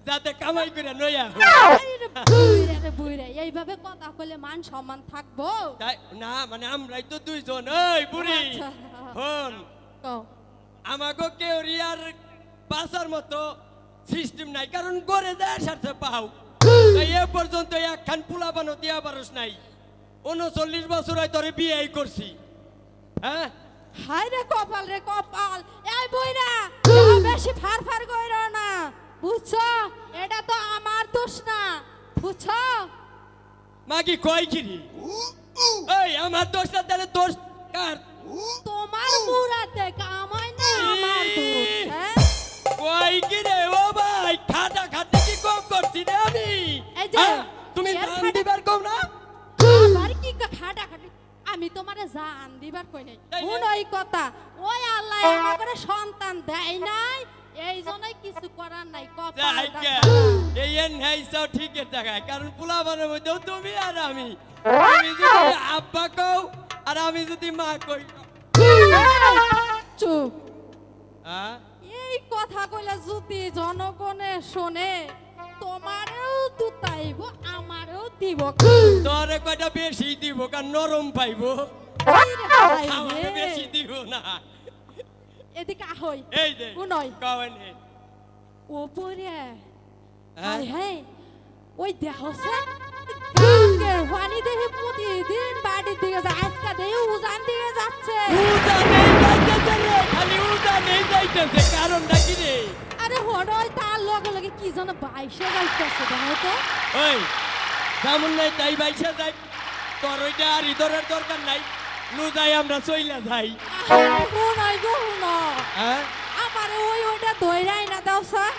যাতে কামাই করে নয়া বুইরা এইভাবে কথা কইলে মান সম্মান থাকবো না মানে আমরাই তো দুইজন এই বুড়ি হন আমাগো কেউ রিয়ার বাসার মতো সিস্টেম নাই কারণ গড়ে যায় সাথে পাও তাই এ পর্যন্ত একখান পোলা বানো দিয়া পারস নাই 39 বছর হয় তোরে বিয়ে করছি হ্যাঁ হাই রে কপাল এই বইরা বেশি ফার কইরো না বুঝছো এটা তো আমার দোষ না বুঝছো মাগি কই কিরি এই আমার দোষ না তাহলে দোষ কার তোমার মুরাতে কামাই না আমার দোষ হ্যাঁ কই কিরে ও ভাই খাটা খাটি কি কম করছি রে আমি এই যে তুমি জান দিবার কম না আর কি খাটা খাটি আমি তোমারে জান দিবার কই নাই কোন ওই কথা ওই আল্লাহ আমাকে সন্তান দেয় নাই এই জন্যই কিছু করার নাই কপাল এই নাইসাও ঠিকই দেখায় কারণ পোলাবানের মধ্যে তুমি আর আমি যদি আব্বা কও আর আমি যদি মা কই চুপ এই কথা কইলা যদি জনগণে শুনে তোমারও দুতাইব আমারও দিব তোরে কয়টা বেশি দিব কারণ নরম পাইবো আমারে বেশি দিব না এদিকে আহই এই যে কোনই কওনে ওপরে হ্যাঁ ওই দেখছে গাঙ্গের পানি দেখে প্রতিদিন বাড়ির দিকে যায় আজকে দেখে উজান দিকে যাচ্ছে খালি উজান নেই যাইতেছে কারণটা কি রে আরে হড়ই তার লগে লগে কি যেন বাইশে যাইতেছে দেখো তো ওই যেমন নাই তাই বাইশে যাই তোর ওইটা আর ইদরের দরকার নাই নু যাই আমরা চইলা যাই শুনাই গো শুনো আমার ওইটা ধইরাই না দাও স্যার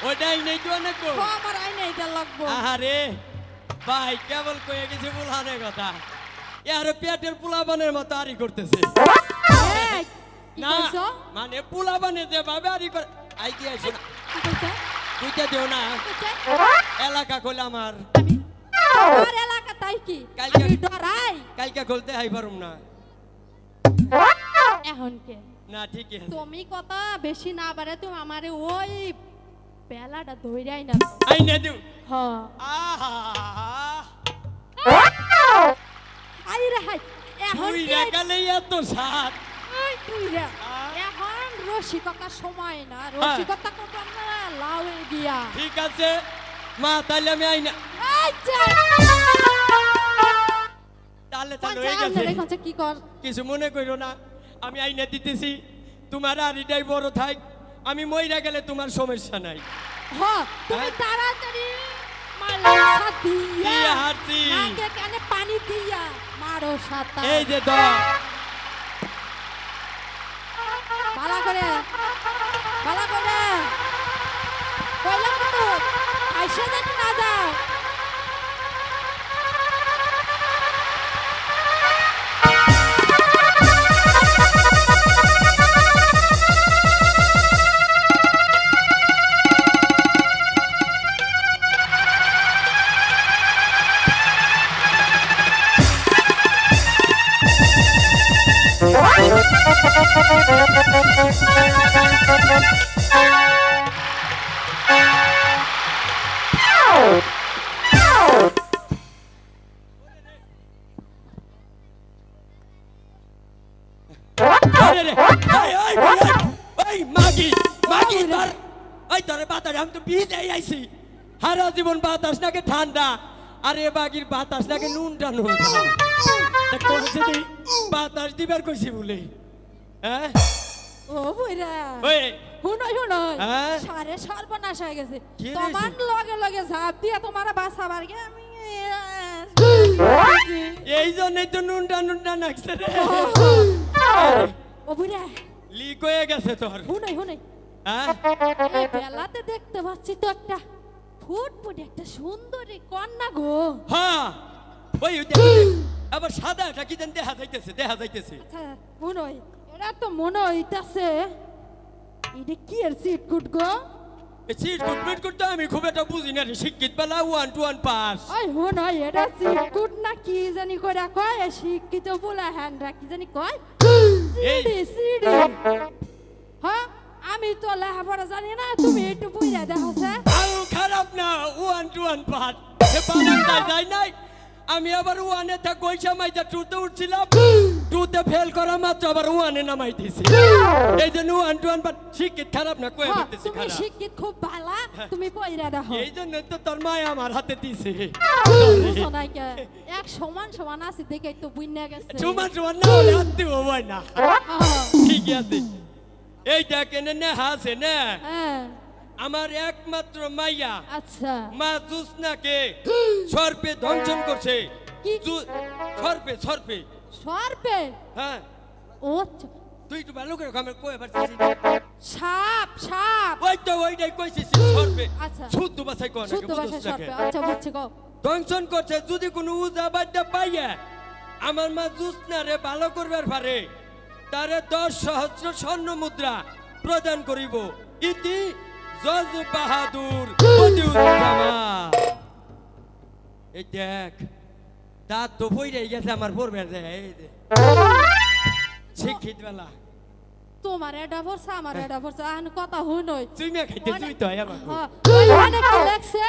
ওইটাই নেই তো অনেক গো আমার আই নাই এটা লাগবো আরে ভাই কেবল কয়ে গেছে বুলহানের কথা আর পেটের পোলাবানের মতো আরি করতেছে না মানে পোলাবানে যে ভাবে আরি করে আই কি আইছো না তুইটা দেও না এলাকা কইলা আমার আমার এলাকা তাই কি আমি ডরাই কালকে খুলতে হাই পারুম না এখন কে না ঠিক আছে তুমি কথা বেশি না বাড়ে তুমি আমারে ওই বেলাটা ধইরাই না আই না দেও হ্যাঁ আহা আই রে হাই এখন তুই রাগালে এত সাত ওই তুই রে এখন রসিকতা সময় না রসিকতা কত আমরা লাউয়ে গিয়া ঠিক আছে মা তাহলে আমি আই না আচ্ছা তাহলে হয়ে গেছে কি কর কিছু মনে কইরো না আমি আইনা দিতেছি তোমার আর এটাই বড় থাক আমি মইরা গেলে তোমার সমস্যা নাই হ্যাঁ তুমি তাড়াতাড়ি মারলা দিয়া হাতি নাকে কানে পানি দিয়া মারো সাতা এই যে দাও ভালো করে কইলাম তো আইসা জানি না যাও সারা জীবন বাতাস নাকি ঠান্ডা আর এ বাগির বাতাস নাকি নুনটা বাতাস দিবার কইছি বলে হ্যাঁ ও বইরা সারে সর্বনাশ হয়ে গেছে তোমার লগে লগে ঝাঁপ দিয়া তোমার বাঁচাবার গে আমি এই জন্যই তো নুনটা নাকছে রে ও বইরা লিক হয়ে গেছে তোর হুনাই বেলাতে দেখতে পাচ্ছি তো একটা ফুটফুট একটা সুন্দরী কন্যা গো হ্যাঁ ওই আবার সাদা এটা কি জানি দেখা যাইতেছে আচ্ছা হুনাই এটা তো মনে হইতাছে এটা কি এর চিটকুট গো চিটকুট করতে আমি খুব একটা বুঝি না রে শিক্ষিত বেলা 1 to 1 পাস ওই হুনাই এটা চিটকুট না কি জানি কইরা কয় শিক্ষিত বলা হ্যান্ডরা কি জানি কয় সিডি হ্যাঁ লেখাপড়া জানি না তুমি একটু বুঝা দেখো আমি খারাপ না 1 to 1 পাঠ সে বানানটা যায় নাই আমি আবার 1 এ তা কইছা মাইটা 2 তে উঠছিলাম 2 তে ফেল করা মাত্র আবার 1 এ নামাই দিছি এই জন্য 1 to 1 পাঠ শিক্ষিত খারাপ না কই বলতেছি তুমি খারাপ শিক্ষিত খুব ভালো তুমি পয়রা দেখো এই জন্য তো তোর মা আমার হাতে দিছে বুঝো না কে এক সমান সমান আছে দেখে তো বুইনা গেছে সমান সমান না হলে হাত দিব ভাই না ঠিক আছে এই দেখেন না হাসে না হ্যাঁ আমার একমাত্র মাইয়া আচ্ছা মা জুসনাকে সর্পে দংশন করছে কি? সর্পে সর্পে সর্পে হ্যাঁ ও তুই একটু ভালো করে আমি কই পারছিস সাপ সাপ ওই তো ওইটাই কইছিস সর্পে আচ্ছা শুদ্ধ ভাষায় কোন শুদ্ধ ভাষায় সর্পে আচ্ছা বুঝছি গো দংশন করছে যদি কোনো উজা বাদ্যা পাইয়া আমার মা জুসনারে ভালো করবার পারে তারে 10 সহস্র স্বর্ণ মুদ্রা প্রদান করিব ইতি জজ বাহাদুর বদিউজ্জামান এই দেখ দাঁত তো বইরে গেছে আমার পড়বে এই যে শিক্ষিত বেলা তোমার এটা ভরসা আমার এটা ভরসা আন কথা হইনই তুই মে খাইতে তুই তো আমার ওইখানে কি লেখছে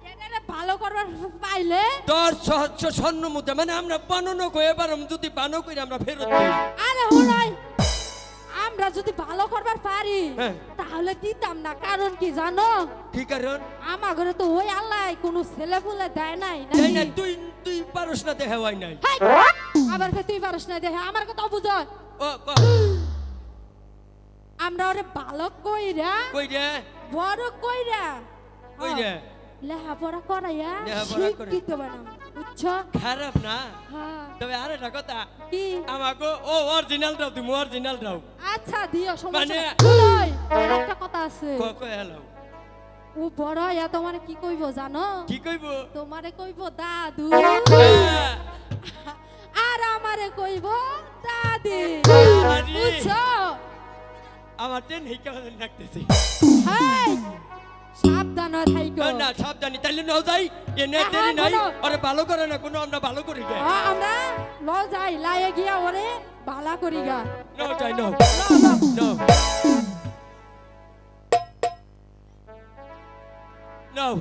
এটারে ভালো করবার পাইলে 10 সহস্র স্বর্ণ মুদ্রা মানে আমরা বানানো কই এবার যদি বানানো কই আমরা ফেরত দিই আরে হুনাই আমরা যদি ভালো করবার পারি হ্যাঁ। তাহলে দিতাম না কারণ কি জানো কি কারণ আমার ঘরে তো ওই আল্লাহ কোনো ছেলে ফুলে দেয় নাই এই না নাকি? তুই তুই পারস না দেখা হয় নাই হাই, আবার কে তুই পারস না দেখে আমার কথা বুঝ ও ক আমরা ওরে ভালো কইরা কই রে বড় কইরা কই রে লেখাপড়া করাইয়া লেখাপড়া করাই। শিক্ষিত বানাম বুঝছো খারাপ না হ্যাঁ তবে আরেকটা কথা কি আমাকে ও অরিজিনাল দাও তুমি অরিজিনাল দাও আচ্ছা দিও সমস্যা মানে- নাই। শুনোই, আর একটা কথা আছে কই হ্যালো ও বড় ইয়া তোমারে কি কইব জানো কি কইব তোমারে কইব দাদু হ্যাঁ। আর আমারে কইব দাদি আরে। বুঝছো আমার টেন হেইকা লাগতেছে হাই সাবধান হয়ে থাইকো না সাবধানি তাইলে নাও যাই এ নে হ্যাঁ, দেরি নাই বলো। আরে ভালো করে না কোনো আমরা ভালো করি গে আমরা ল যাই লায়ে গিয়া ওরে ভালা করি গা নাও যাই নাও ল ল নাও নাও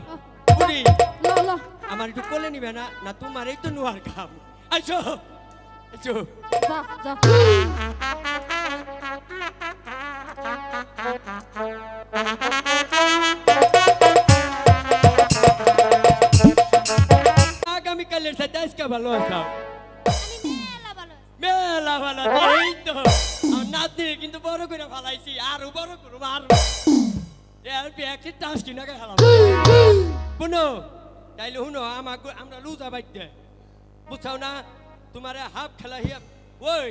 পুরি ল ল আমার একটু কোলে নিবে না না তোমার এই তো নুয়ার কাম আইসো আইসো যা যা আগামীকালের সাথে আজকে ভালো আছো আমি মেলা মেলা ভালো ভালো এই তো আমার নাতনি কিন্তু বড় করে ফালাইছি আরো বড় করবো আরো এর একটি টাস কিনা খেলাম শুনো তাইলে শুনো আমাকে আমরা লুজা বাইতে বুঝছাও না তোমার হাফ খেলা হিয়া ওই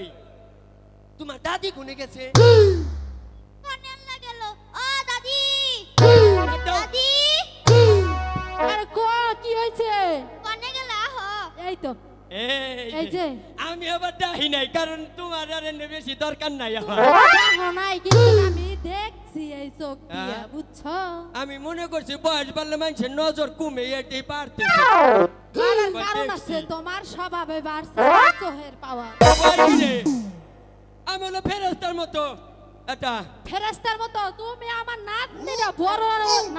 তোমার দাদি কোনে গেছে কোনে গেল ও দাদি দাও। দাদি আরে কো কি হইছে কোনে গেল আহো এই তো এই এই যে যে আমি আবার ডাহি নাই কারণ তোমার আর এনে বেশি দরকার নাই আমার দেখো নাই কিন্তু আমি দেখছি এই চোখ দিয়া হ্যাঁ। বুঝছো আমি মনে করছি বয়স বাড়লে মানুষের নজর কমে এটাই পারতেছে কারণ ওই কারণ দেখছি। আছে তোমার স্বভাবে বাড়ছে চোহের পাওয়া বাইরে, আমি হলো ফেরেস্তার মতো এটা ফেরেস্তার মতো তুমি আমার নাতনিটা বড়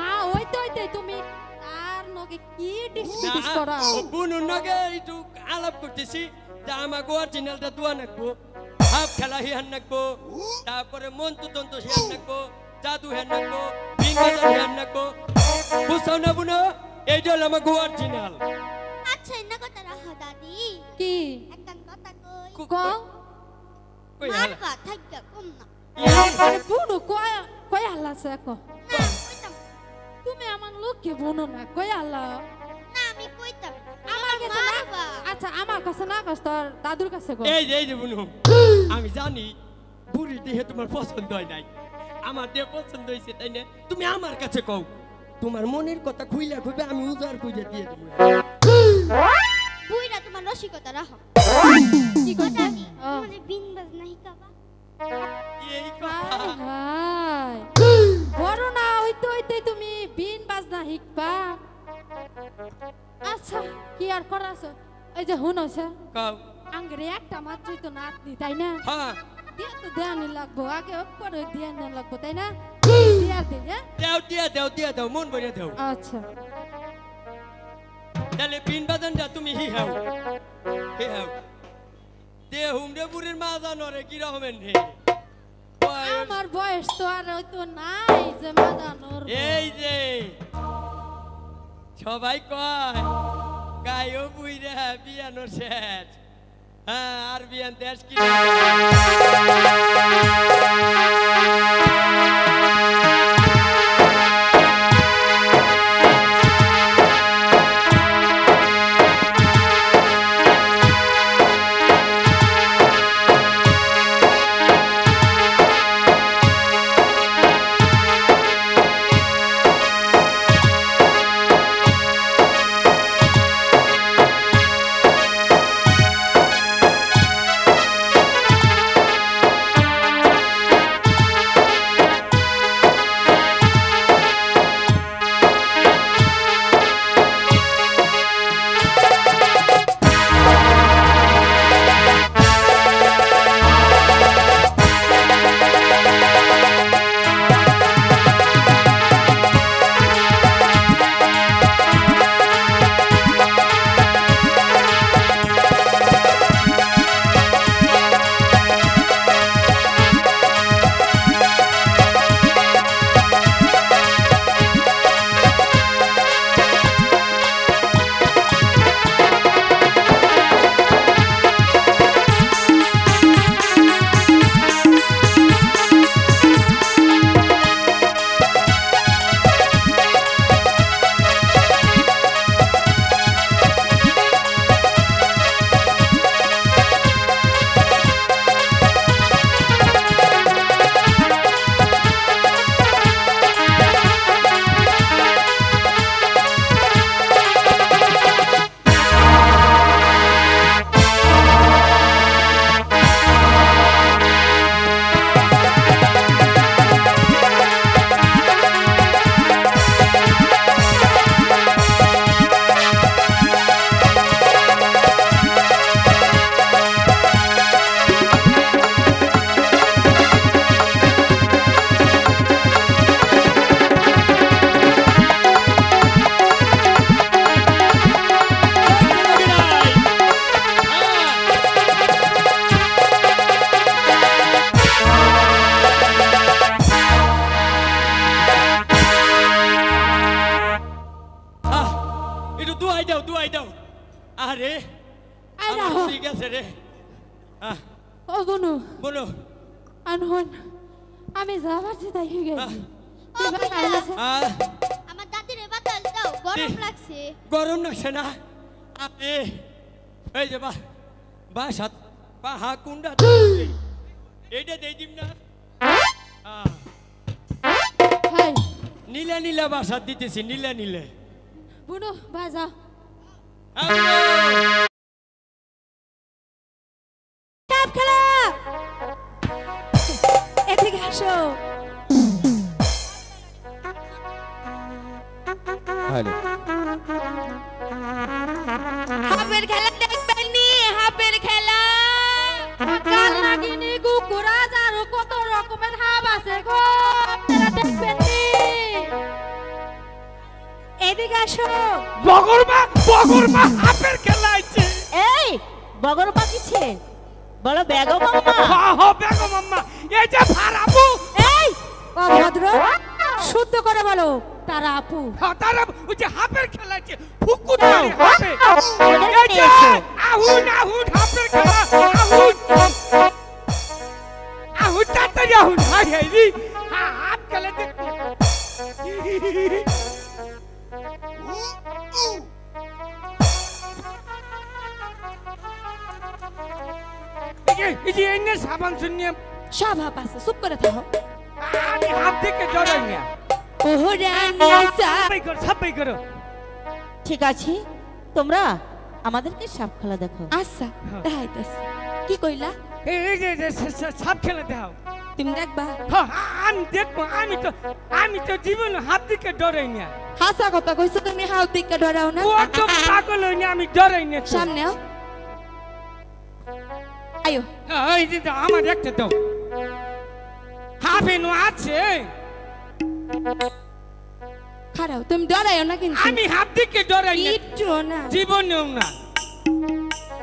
না হইতে হইতে তুমি তার নগে কি ডিসপিটিস করা বুনুর নগে একটু আলাপ করতেছি যে আমাকে অরিজিনালটা দোয়া নাকবো হাফ খেলা হিয়ান নাকবো তারপরে মন্ত্র তন্ত্র হিয়ান নাকবো জাদু হিয়ান নাকবো বিনবাজার হিয়ান নাকবো বুঝছো না বুনো এইটা হলো আমাকে অরিজিনাল আচ্ছা ইন্না কথা রাখো দাদি কি একটা কথা কই কও কই মার হালা কথা থাকবে কম না আরে বুনু কয় কয় আল্লাহ আছে কো না কইতাম তুমি আমার লোককে বুনু না কয় আল্লাহ না আমি কইতাম আমার কাছে না মারবা। আচ্ছা আমার কাছে না কস তোর দাদুর কাছে কো এই যে বুনু আমি জানি বুড়ি দেহে তোমার পছন্দ হয় নাই আমার দেহ পছন্দ হয়েছে তাই না তুমি আমার কাছে কও তোমার মনের কথা খুইলা খুইবে আমি উজার খুঁজে দিয়ে দেবো বুইরা তোমার রসিকতা রাখো কি ও কইছে দাদি ও মানে বিন বাজ নাই কাবা এই কথা হাই বড় না হইতে হইতে তুমি বিন বাজনা শিখবা আচ্ছা কি আর করাছো এই যে হুনছে কও আঙ্গরে একটা মাত্রই তো নাতনি তাই না হ্যাঁ দিয়ে তো দেয়ানি লাগবো আগে পরে দেয়ানি লাগবো তাই না শেয়ার দিই হ্যাঁ দিয়া দাও মন ভরে দাও আচ্ছা তাহলে বিন বাদনটা তুমি হি হাও দে হুমরে বুড়ির মা জানো রে কি রকমের রে আমার বয়স তো আর ওই তো নাই যে মাজানোর এই যে সবাই কয় গায়ও বুইরা বিয়ানো শেষ হ্যাঁ আর বিয়ান দেশ কি দুয়াই দাও আরে আমার ঠিক আছে রে ও বনু বলো আনহন আমি যাবারছি তাই হয়ে গেছি আমার দাদির বাতাস দাও গরম লাগছে গরম লাগছে না আরে এই যে বাসাত পাহা কুন্ডা এইটা দেই দিম না হাই নীলা নীলা বাসাত দিতেছি নীলা নীলে বনু বাজা সাপ খেলা এদিকে আসো হ্যালো হাপের খেলা দেখবেন নি হাপের খেলা কাল নাগিনি কুকুরা যারো কত রকমের হাপ আছে গো আপনারা দেখবেন নি এদিকে আসো বগরমা হাপের খেলা আছে এই বগরমা কিছে বলো বেগম আম্মা হ্যাঁ বেগম আম্মা এই যে ফারাবু এই অভদ্র শুদ্ধ করে বলো তারা আপু হ্যাঁ তারা ওই যে হাপের খেলা আছে ফুকুত মারি হাপে এই যে আহুন হাপের খেলা আহুন তাড়াতাড়ি আহুন হাই হাই রি হাপ খেলা দেখ এই যে এনে সাবান শুনিয়ে সব হাপ আছে চুপ করে থাকো আমি হাত থেকে ডরাই না ওরে সাবাই করো ঠিক আছে তোমরা আমাদেরকে সাপ খেলা দেখো আচ্ছা দেখাইতেছি কি কইলা এই যে সাপ খেলা দাও তুমি দেখবা হ্যাঁ আমি দেখবো আমি তো জীবন হাত থেকে ডরাই না হাসা কথা কইছো তুমি হাত দিকে ডরাও না ও তো পাগল হই না আমি ডরাই না সামনে আও আয়ো এই যে আমার একটা দাও হাফে নো আছে খারাপ তুমি ডরাইও না কিন্তু আমি হাত দিকে ডরাই না একটু না জীবনেও না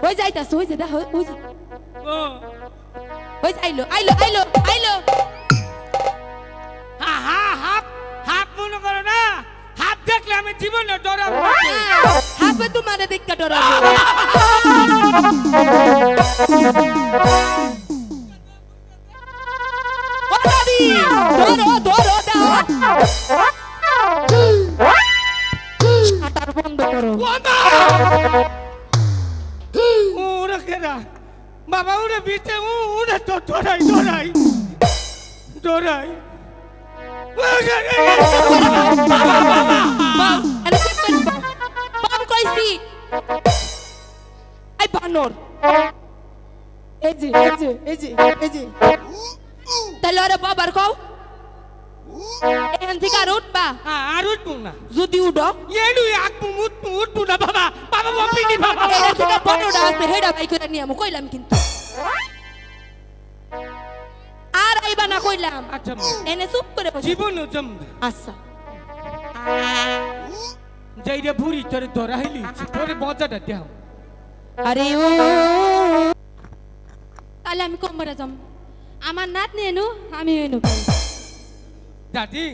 ওই যাইতাছে ওই যে দেখো ওই যে ও ওই যে আইলো আইলো আইলো আইলো হা হা হাত হাত মনে করো না হাত দেখলে আমি জীবনে ডরাবো না। হাফে তোমারে দেখা ডরাবো ও দাদি ধরো ধরো দাও শাটার বন্ধ করো ওরা কেরা বাবা ওরা বিতে ওরা তো ডরাই ডরাই ডরাই বাম কইছি আই বানর এই যে এই যে এই যে এই যে তাহলে আরে বাবার কও এখান থেকে আর উঠবা আর উঠবো না যদি উঠো এলু আকবো উঠবো না বাবা বাবা বাপিনি বাবা এখান থেকে বড়টা আছে হেডা বাই করে নিয়ে আমি কইলাম কিন্তু আর আইবা না কইলাম আচ্ছা এনে চুপ করে বসে জীবন জম আচ্ছা যাইরে বুড়ি তোরে ধরাইলি তোরে মজাটা দেও আরে ও তাহলে আমি কোমরে যাম আমার নাত নিয়ে নু আমি এনু দাদি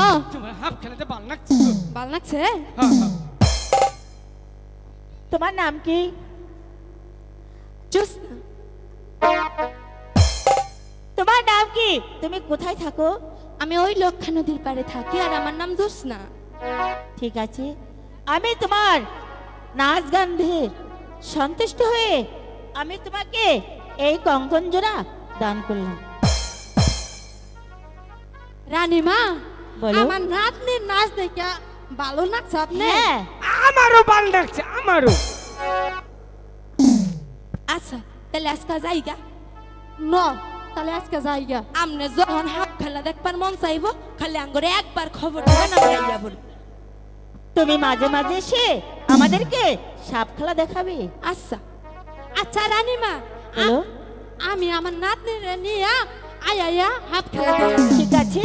ও তোমার হাফ খেলাতে ভালো লাগছে ভাল লাগছে হ্যাঁ হ্যাঁ তোমার নাম কি? জোসনা তোমার নাম কি? তুমি কোথায় থাকো? আমি ওই লক্ষা নদীর পাড়ে থাকি আর আমার নাম জোসনা ঠিক আছে, আমি তোমার নাচ গান দেখে সন্তুষ্ট হয়ে আমি তোমাকে এই কঙ্কন জোড়া দান করলাম। রানীমা বলো। আমার নাতনির নাচ দেখে ভালো লাগছে আপনি হ্যাঁ, আমারও ভালো লাগছে আমারও আচ্ছা তাহলে আজকে যাইগা ন তাহলে আজকে যাইগা আমনে যখন হাফ খেলা দেখবার মন চাইবো খালি আঙ্গরে একবার খবর দিবেন আমরা আইয়া বলবো তুমি মাঝে মাঝে এসে আমাদেরকে সাপ খেলা দেখাবে। আচ্ছা আচ্ছা রানীমা বলো। আমি আমার নাতনির নিয়ে আইয়া হাফ খেলা দেখব ঠিক আছে,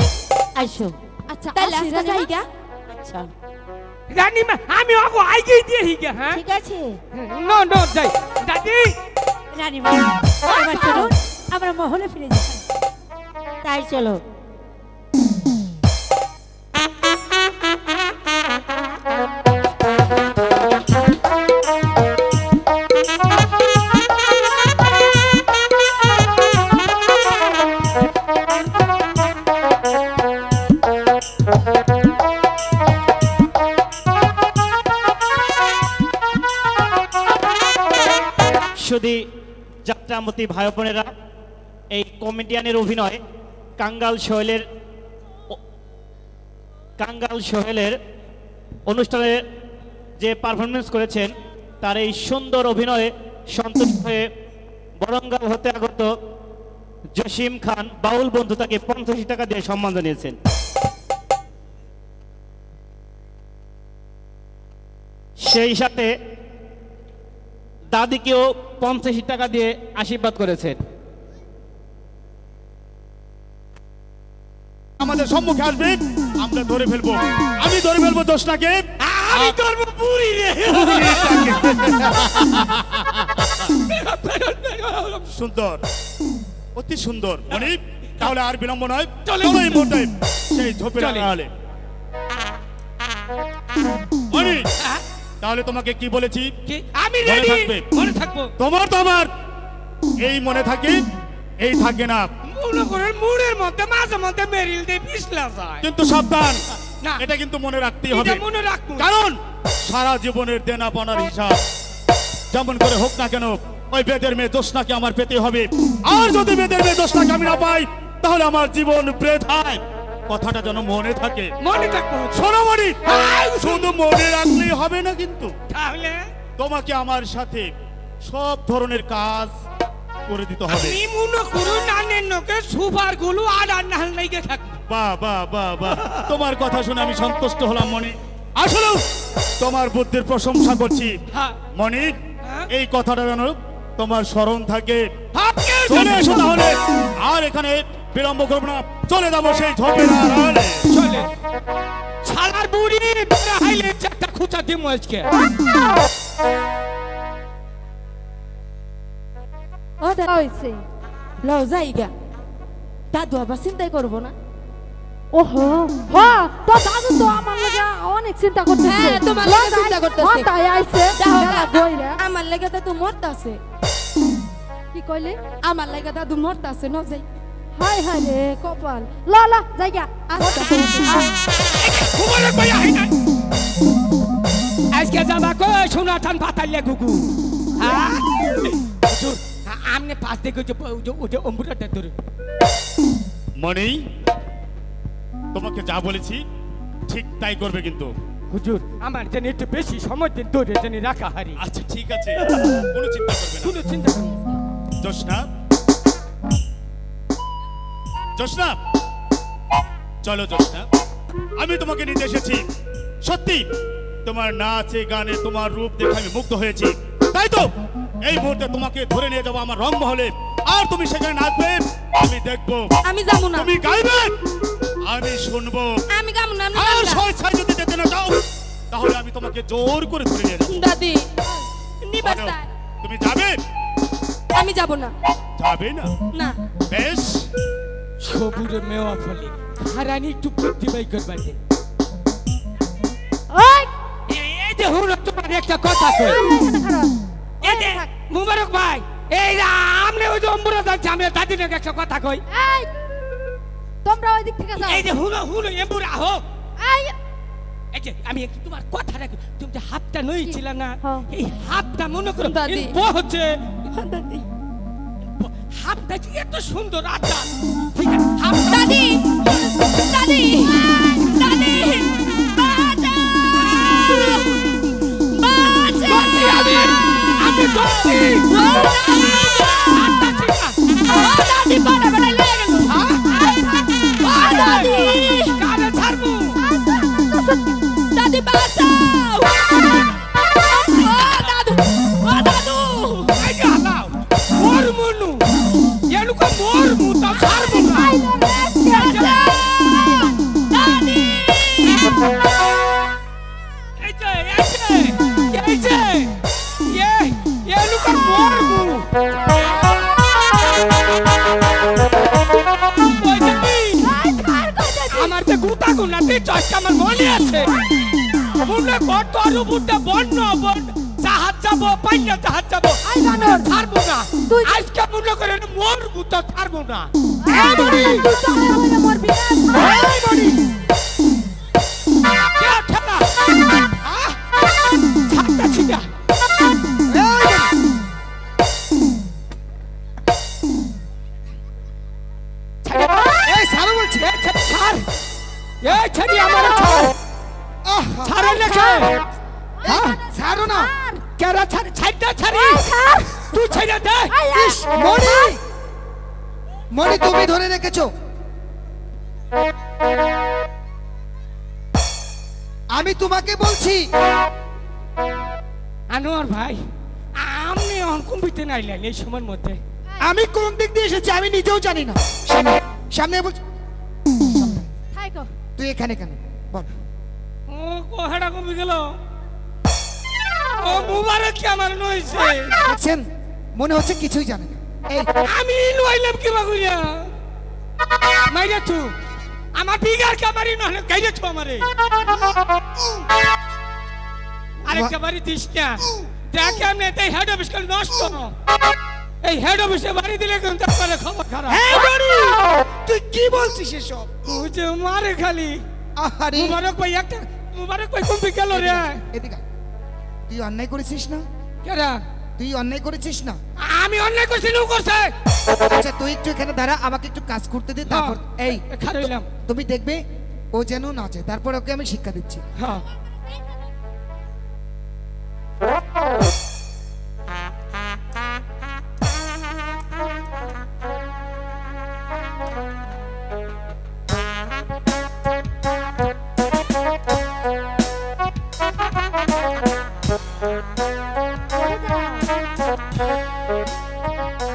আসো। আচ্ছা তাহলে আজকে যাইগা আচ্ছা, রানীমা আমি ওগো আইগেই দিয়ে হিগা হ্যাঁ ঠিক আছে। নো নো যাই দাদি রানীমা, এবার চলুন আমরা মহলে ফিরে যাই। তাই চলো। সুধী যাত্রামতী ভাই বোনেরা, এই কমেডিয়ানের অভিনয় কাঙ্গাল সোহেলের অনুষ্ঠানে যে পারফরমেন্স করেছেন তার এই সুন্দর অভিনয়ে সন্তুষ্ট হয়ে বরঙ্গাল হতে আগত জসিম খান বাউল বন্ধু তাকে 85 টাকা দিয়ে সম্মান জানিয়েছেন। সেই সাথে দাদিকেও 85 টাকা দিয়ে আশীর্বাদ করেছেন। আমাদের সম্মুখে আসবে, আমরা ধরে ফেলবো। আমি ধরে ফেলবো দোষটাকে। আমি করব বুড়ি রে সুন্দর, অতি সুন্দর মনিক। তাহলে আর বিলম্ব নয়, চলে। চলো এই মুহূর্তে সেই ধোপের চলে। আড়ালে। মনিক, তাহলে তোমাকে কি বলেছি? কি আমি মনে রেডি থাকবে। মনে থাকবো তোমার তো আমার এই মনে থাকে, এই থাকে না। মনে করেন মুড়ের মধ্যে মাঝে মধ্যে মেরিল দিয়ে পিছলা যায় কিন্তু সাবধান, না। এটা কিন্তু মনে রাখতেই এটা হবে। মনে রাখবো কারণ সারা জীবনের দেনা পাওনার হিসাব যেমন করে হোক না কেন, ওই বেদের মেয়ে দোষনাকে আমার পেতে হবে। আর যদি বেদের মেয়ে দোষনাকে আমি না পাই, তাহলে আমার জীবন বৃথায়। কথাটা যেন মনে থাকে। মনে থাকবো শোনো মনি, শুধু মনে রাখলেই হবে না, কিন্তু তাহলে তোমাকে আমার সাথে সব ধরনের কাজ করে দিতে হবে। আমি মনে করুন নানের নকে সুপার গুলো আর নাল নাইকে থাকবো। বাহ বাহ বাহ বাহ, তোমার কথা শুনে আমি সন্তুষ্ট হলাম মনি। আসলে তোমার বুদ্ধির প্রশংসা করছি হ্যাঁ মনি। হ্যাঁ? এই কথাটা যেন তোমার স্মরণ থাকে। আপনি চলে এসো তাহলে। আর এখানে বিলম্ব করব না, চলে যাবো সেই ঝোপের আড়ালে। চলে শালার বুড়ি তোরা হাইলে একটা খুঁচা দিমু আজকে। ও দাদা হইছে লও যাইগা দাদু আবার চিন্তাই করবো না। ওহো হ্যাঁ তো দাদু তো আমার লাগা অনেক চিন্তা করতেছে। হ্যাঁ তোমার লাগা চিন্তা করতেছে। হ্যাঁ তাই আইছে দাদা কইরা আমার লাগা দাদু মরতাছে। কি কইলে? আমার লাগা দাদু মরতাছে ন যাই। হাই হাই রে কপাল ল ল যাইগা। ঘুমালে কই আই না আজকে যাবা কই সোনা টান পাতাইলে গুগু। হ্যাঁ আমনে পাশ দেখে যে অম্বুরাটা ধরে। মনি তোমাকে যা বলেছি ঠিক তাই করবে কিন্তু। হুজুর আমার জন্য একটু বেশি সময় দিন ধরে জেনে রাখা হারি। আচ্ছা ঠিক আছে, কোনো চিন্তা করবে না। কোনো চিন্তা করবে না। জোসনা, জোসনা চলো জোসনা, আমি তোমাকে নিতে এসেছি। সত্যি তোমার নাচে গানে তোমার রূপ দেখে আমি মুগ্ধ হয়েছি, তাই তো এই মুহূর্তে তোমাকে ধরে নিয়ে যাবো আমার রংমহলে। আর তুমি সেখানে নাচবে, আমি দেখবো। আমি যাবো না। তুমি গাইবে, আমি শুনবো। আমি গাবো না। আর স্বেচ্ছায় যদি যেতে না চাও তাহলে আমি তোমাকে জোর করে ধরে নিয়ে যাবো। দাদি নিবাস তাই তুমি যাবে? আমি যাব না। যাবে না? না। বেশ, সবুরে মেওয়া ফলে হারানি একটু প্রতিবাই করবার দে। ওই এই যে হুন তোমার একটা কথা কই। এই যে মুবারক ভাই, এই আমনে ওই যে অম্বুরাদার জামে দাদিনে একটা কথা কই। এই তোমরা ওই দিক থেকে যাও। এই যে হুন হুন এম্বুরা হো। এই এই যে আমি একটু তোমার কথা রাখি, তুমি যে হাতটা নইছিল না, হ্যাঁ। এই হাতটা মনে করো দাদি। হচ্ছে দাদি হাতটা যে এত সুন্দর আচ্ছা ঠিক আছে হাত দাদি দাদি দাদি বাঁচাও বাঁচাও আমি দোস্তি দাদি বড় বড় লয়ে গেল দাদি কানে ছাড়বো দাদি বাঁচাও দাদু দাদু এই যে হালাও মোর মনু এলুকা মোর মুতা ছাড়বো না দাদি এই যে এলুকা মোর মু আমার যে গুতা গুনাতে চশকা আমার মনে আছে মনে কত আরো বুটে বন্য বন জাহাজ যাবো পাইনা জাহাজ যাবো আই বানর ছাড়বো না তুই- আজকে মনে করে মোর বুতা ছাড়বো না এই মরি তুই তো হইলে মরবি না। এই মরি কে খেলা ছাড়তা ছিটা এই ছাড়ো বলছি ছাড় এই ছাড়ি আমার ছাড় ছাড়ো লেখে ছাড়ো না কেরা ছাড় ছাড়টা ছাড়ি তুই ছেড়ে দে ইস, মনি মনি তুমি ধরে রেখেছো, আমি তোমাকে বলছি। আনোয়ার ভাই আপনি অঙ্কুম্বিতে নাইলেন এই সময়ের মধ্যে আমি কোন দিক দিয়ে এসেছি আমি নিজেও জানি না। সামনে সামনে বলছি, থাইকো তুই এখানে কেন বল। ও কোহাড়া কমে গেল ও মুবারক কি আমার নইছে দেখছেন মনে হচ্ছে কিছুই জানে না। এই আমি লইলাম কি বাগুইয়া মাইরে তু আমার বিগার কামারি নহলে গাইরে তু আমারে আরেকটা বাড়ি দিস না দেখে আমি এই হেড অফিস কাল নষ্ট এই হেড অফিসে বাড়ি দিলে কিন্তু তারপরে খবর খারাপ এই মনি তুই কি বলছিস এসব? ওই যে মারে খালি আরে মুবারক ভাই একটা মুবারক ভাই কোন গেল রে এদিকে আয়। তুই অন্যায় করেছিস না? কেডা তুই অন্যায় করেছিস না? আমি অন্যায় করছি ও করছে আচ্ছা তুই একটু এখানে দাঁড়া, আমাকে একটু কাজ করতে দে, তারপর এই খারাইলাম তুমি দেখবে ও যেন নাচে, তারপর ওকে আমি শিক্ষা দিচ্ছি। হ্যাঁ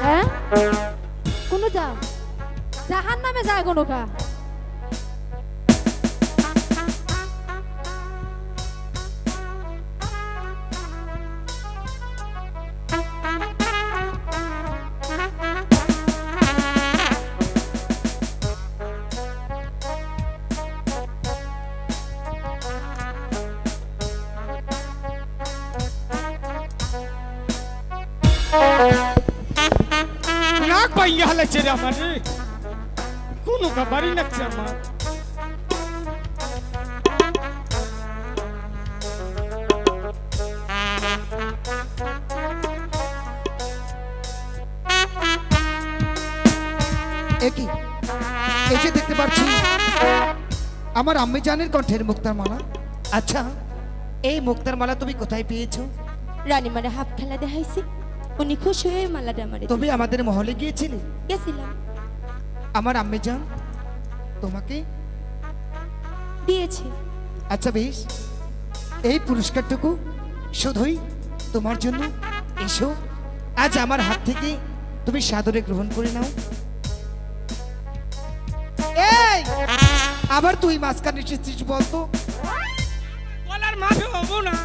হ্যাঁ কোন যা জাহান্ন নামে যায় কোনো কা নাক ভাইয়া হালাইছে রে আমার রে কোনো খাবারই লাগছে আমার একই এই যে দেখতে পাচ্ছি আমার আম্মি জানের কণ্ঠের মুক্তার মালা। আচ্ছা এই মুক্তার মালা তুমি কোথায় পেয়েছো? রানী মানে হাফ খেলা দেখাইছি, উনি খুশি হয়ে মালাটা আমারে তুমি আমাদের মহলে গিয়েছিলে? গেছিলাম, আমার আম্মি জান তোমাকে দিয়েছি। আচ্ছা বেশ, এই পুরস্কারটুকু শুধুই তোমার জন্য। এসো আজ আমার হাত থেকে তুমি সাদরে গ্রহণ করে নাও। এই আবার তুই মাঝখানে এসেছিস বলতো? বলার মাফি হবো না।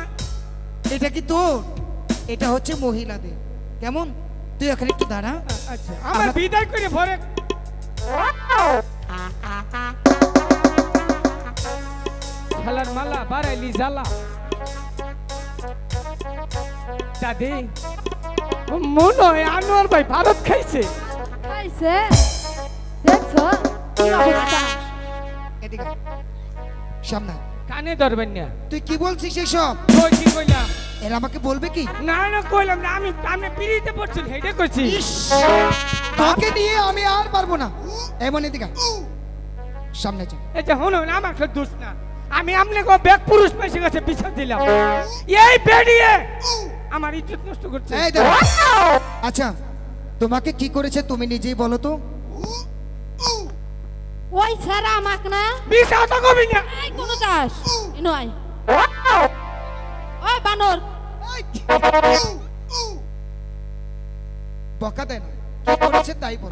এটা কি তোর? এটা হচ্ছে মহিলাদের। কেমন তুই এখানে একটু দাঁড়া। আচ্ছা আমার বিদায় করে ভরে খেলার মালা বাড়াইলি জ্বালা। দাদি মনে হয় আনোয়ার ভাই ভারত খাইছে। খাইছে দেখছো কি অবস্থা এদিকে সামনে কানে ধরবেন না। তুই কি বলছিস এসব? কই কি কইলাম? এরা আমাকে বলবে কি? না না কইলাম না, আমি আমি পিড়িতে পড়ছিল হেডে কইছি। তোকে নিয়ে আমি আর পারবো না। এমন এদিকে সামনে যা। এই যে হনো না আমার দোষ না, আমি আমনে কো ব্যাক পুরুষ পেশে গেছে পিছা দিলাম। এই বেরিয়ে আমার ইজ্জত নষ্ট করছে। এই দাঁড়া। আচ্ছা তোমাকে কি করেছে তুমি নিজেই বলো তো? ওই ছাড়া আমাক না বিশা তো কবি না। এই কোন চাস নয় ওই বানর বকা দেয় না, কি করেছে তাই বল।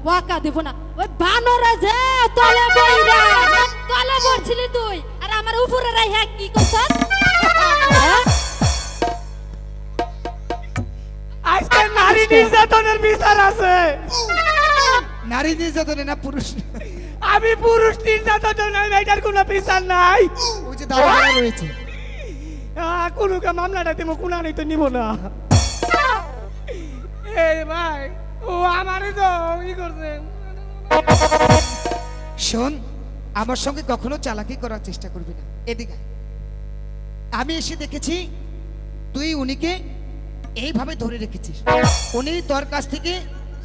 ওয়াকা দেব না। ওই বানরে যে তলে বইরা তলে পড়ছিলি তুই আর আমার উপরে রাইহা কি করছস? আজকে নারী নির্যাতনের বিচার আছে। নারী নির্যাতনে না পুরুষ? আমি পুরুষ নির্যাতনের এটার কোনো বিচার নাই। ওই যে দাদা রয়েছে কোনো মামলাটা দেবো কোনা নেই তো নিব না। এই ভাই ও আমারই তো ই করছে। শোন আমার সঙ্গে কখনো চালাকি করার চেষ্টা করবি না। এদিকে আমি এসে দেখেছি তুই উনিকে এইভাবে ধরে রেখেছিস, উনি তোর কাছ থেকে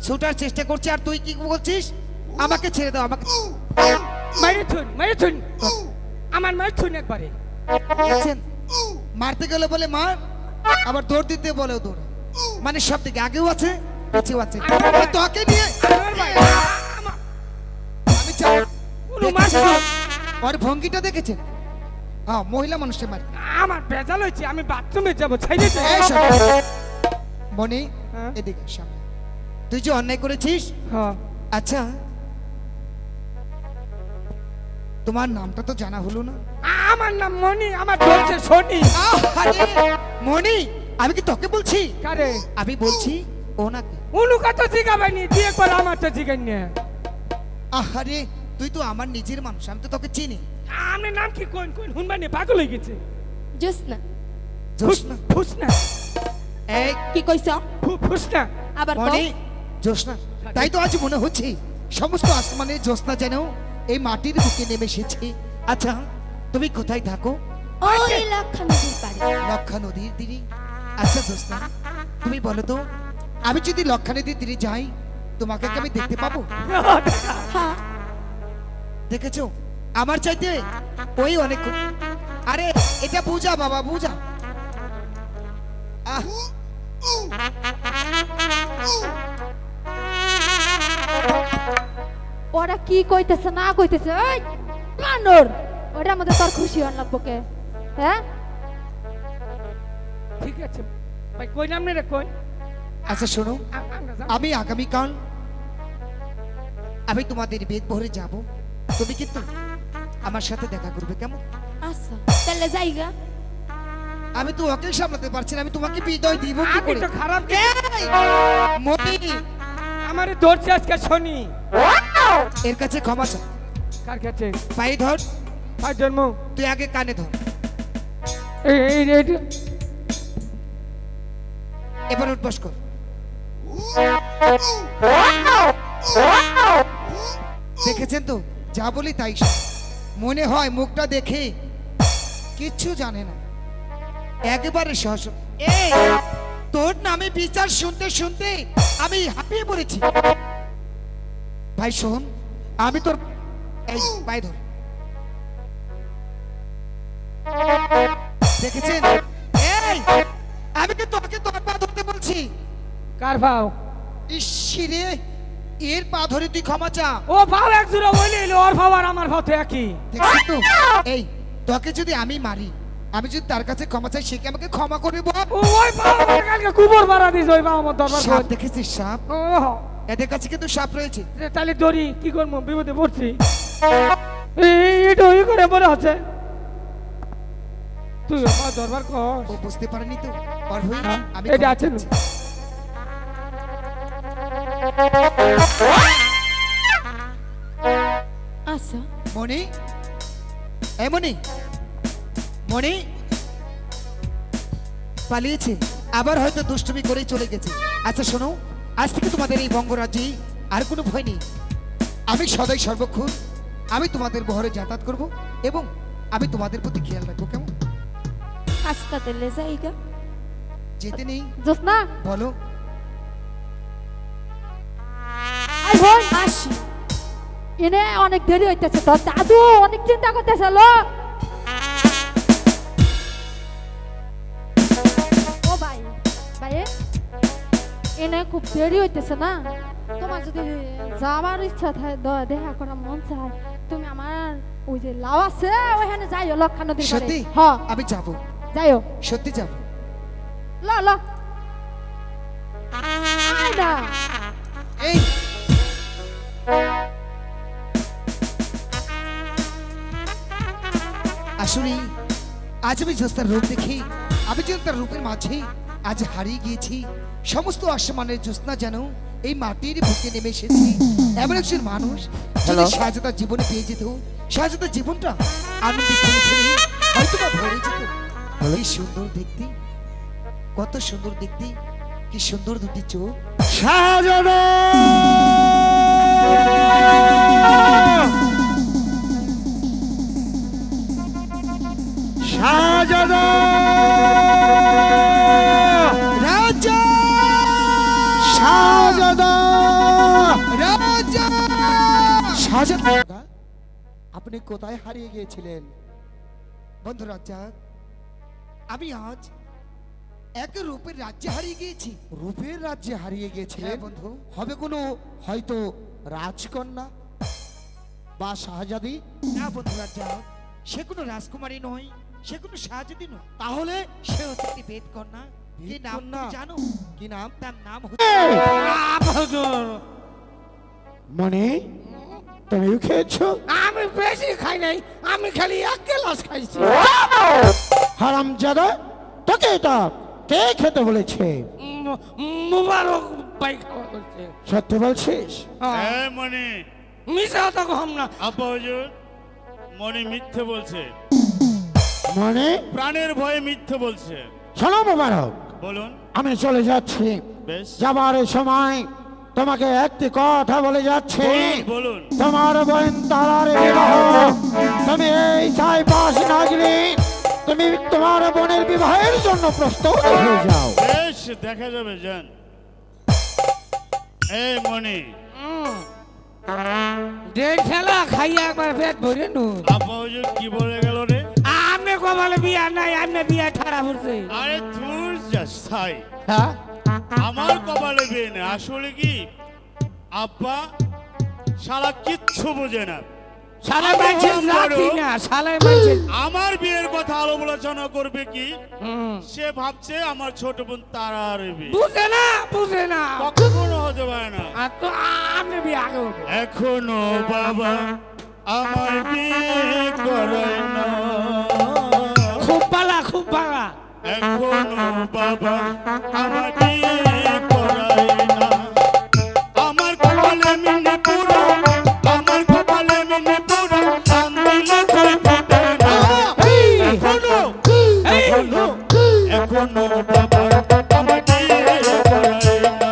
ছুটার চেষ্টা করছে আর তুই কি বলছিস আমাকে ছেড়ে দাও। আমাকে মাইরে থুন আমার মাইরে থুন একবারে। দেখছেন মারতে গেলে বলে মার, আবার দৌড় দিতে বলেও দৌড়, মানে সব দিকে আগেও আছে পিছেও আছে। তোকে নিয়ে আমি চাই ওর ভঙ্গিটা দেখেছেন? হ্যাঁ মহিলা মানুষের মারে। আমার ভেজাল হয়েছে, আমি বাথরুমে যাবো ছাইরে মনি এদিকে সামনে। তুই যে অন্যায় করেছিস। আচ্ছা তোমার নামটা তো জানা হলো না। আমার নাম মনি, আমার বলছে শনি। মনি আমি কি তোকে বলছি? কারে আমি বলছি ওনাকে। উনুকা তো জিগাবানি দিয়ে একবার আমার তো জিগাই না। আহারে তুই তো আমার নিজের মানুষ, আমি তো তোকে চিনি। আমার নাম কি কোন কোন হুনবানি পাগল হয়ে গেছে। জোসনা। জোসনা? ফুসনা। এই কি কইছ? ফুসনা আবার মনি জোসনা, তাই তো আজ মনে হচ্ছে সমস্ত আসমানে জোসনা যেন এই মাটির বুকে নেমে এসেছে। আচ্ছা তুমি কোথায় থাকো? ওই লক্ষা নদীর পাড়ে। লক্ষা নদীর তীরে? আচ্ছা জোসনা তুমি বলো তো আমি যদি লক্ষা নদীর তীরে যাই তোমাকে কি আমি দেখতে পাবো? হ্যাঁ দেখেছো আমার চাইতে ওই অনেক। আরে এটা বুঝা বাবা বুঝা। ওরা কি কইতেছে না কইতেছে? এই বানর ওটা আমাদের তোর খুশি হন লাগবো কে? হ্যাঁ ঠিক আছে ভাই কই নাম রে কই। আচ্ছা শোনো আমি আগামীকাল আমি তোমাদের বেদ ভরে যাব, তুমি কিন্তু আমার সাথে দেখা করবে, কেমন? আচ্ছা তাহলে যাইগা। আমি তো ওকে সামলাতে পারছি না, আমি তোমাকে বিদায় দিব কি আমি করে? তো খারাপ মতি আমারে ধরছে আজকে শনি। এর কাছে ক্ষমা চা। কার কাছে? পায়ে ধর। পাই জন্ম। তুই আগে কানে ধর। এবার উঠবস কর। দেখেছেন তো, যা বলি তাই শোনে। মনে হয় মুখটা দেখে কিচ্ছু জানে না, একেবারে সহজ। এই তোর নামে বিচার শুনতে শুনতে আমি হাঁপিয়ে পড়েছি। ভাই শোন, আমি তোর এই পায়ে ধর। দেখেছেন, এই আমি কি তোকে তোর পা ধরতে বলছি? কার পাও? ইসিরে, এর পা ধরে তুই ক্ষমা চা। ও পাও এক জোড়া বলে ওর পাও আর আমার পাও তো একই। দেখছিস তো, এই তোকে যদি আমি মারি, আমি যদি তার কাছে ক্ষমা চাই, সে কি আমাকে ক্ষমা করবে বল? ওই পাও কালকে কুবর মারা দিস, ওই পাও আমার দরবার সাপ দেখেছিস? সাপ, ও এদের কাছে কিন্তু সাপ রয়েছে। তাহলে দড়ি কি করবো, বিপদে পড়ছি। এটা ওই করে মনে হচ্ছে তুই আমার দরবার কর। ও বুঝতে পারেনি তো, আর হই আমি এটা আছে। আচ্ছা মনি, এই মনি, মনি পালিয়েছে, আবার হয়তো দুষ্টুমি করেই চলে গেছে। আচ্ছা শোনো, আজ থেকে তোমাদের এই বঙ্গরাজ্যে আর কোনো ভয় নেই। আমি সদাই সর্বক্ষণ আমি তোমাদের বহরে যাতায়াত করব এবং আমি তোমাদের প্রতি খেয়াল রাখবো, কেমন? আচ্ছা তাহলে যাইগা। যেতে নেই জোসনা বলো। আই বোন আসি। এনে অনেক দেরি হইতেছে, তোর দাদু অনেক চিন্তা করতেছে। লো ও ভাই, ভাই এনে খুব দেরি হইতেছে না? তোমার যদি যাওয়ার ইচ্ছা থাকে, দেখা করার মন চায়, তুমি আমার ওই যে লাউ আছে ওইখানে যাইও, লক্ষা নদীর পাড়ে। সত্যি হ্যাঁ আমি যাবো, যাইও। সত্যি যাবো। ল ল আয় না। এই আসলে আজ আমি জ্যোৎস্নার রূপ দেখি, আমি যেন তার রূপের মাঝে আজ হারিয়ে গিয়েছি। সমস্ত আসমানের জ্যোৎস্না যেন এই মাটির বুকে নেমে এসেছি। এমন একজন মানুষ যদি শাহজাদার জীবনে পেয়ে যেত, শাহজাদার জীবনটা আনন্দে ফুলে ফুলে হয়তো বা ভরে যেত। কি সুন্দর দেখতে, কত সুন্দর দেখতে, কি সুন্দর দুটি চোখ। শাহজাদা, শাহজাদা, রাজা, শাহজাদা, রাজা, শাহজাদা, আপনি কোথায় হারিয়ে গিয়েছিলেন? বন্ধু রাজা, আমি আজ এক রূপের রাজ্যে হারিয়ে গিয়েছি। রূপের রাজ্যে হারিয়ে গিয়েছিলেন? হ্যাঁ বন্ধু। হবে কোনো হয়তো রাজকন্যা বা শাহজাদি? না বন্ধু রাজা, সে কোনো রাজকুমারী নয়, সে কোনো শাহজাদি নয়। তাহলে সে হচ্ছে একটি বেদ কন্যা। কি নাম বেদকন্যা? তুমি জানো? কি নাম? তার নাম হচ্ছে মানে তুমি খেয়েছো? আমি বেশি খাই নাই, আমি খালি এক গ্লাস খাইছি। হারামজাদা, তোকে এটা কে খেতে বলেছে? মুবারক ভাই খাওয়া করছে। সত্যি বলছিস? মনি মিশা তো কম না। আপা হুজুর, মনি মিথ্যে বলছে, মানে প্রাণের ভয়ে মিথ্যে বলছে। শোনো মোবারক, বলুন। আমি চলে যাচ্ছি। বেশ, যাবার সময় তোমাকে একটি কথা বলে যাচ্ছি। বলুন। তোমার বোন তারার বিবাহ তুমি এই ছাই পাশ না গেলে তুমি তোমার বোনের বিবাহের জন্য প্রস্তুত হয়ে যাও। বেশ, দেখা যাবে, যান। এই মনি, দেন খেলা খাইয়া একবার পেট ভরে নু। আপা হুজুর কি বলে গেল রে? আমি কপালে বিয়া নাই, আমি বিয়া ঠাড়া পড়ছে। আরে তুই যাস ছাই, হ্যাঁ, আমার কপালে বিয়ে নেই। আসলে কি আব্বা শালা কিচ্ছু বোঝে না। শালা মানছে রাখি না শালা মানছে আমার বিয়ের কথা আলোচনা করবে কি সে ভাবছে আমার ছোট বোন তারার বিয়ে বুঝে না কখনো হতে পারে না আর তো আমি বিয়ে আগে হবো এখনো বাবা আমার বিয়ে করায় না খুব পালা এখনো বাবা আমার বিয়ে করায় না আমার কপালে মিনে পুরো আমার কপালে মিনে পুরো কান দিলে কই ফুটে না এখনো বাবা আমার বিয়ে করায় না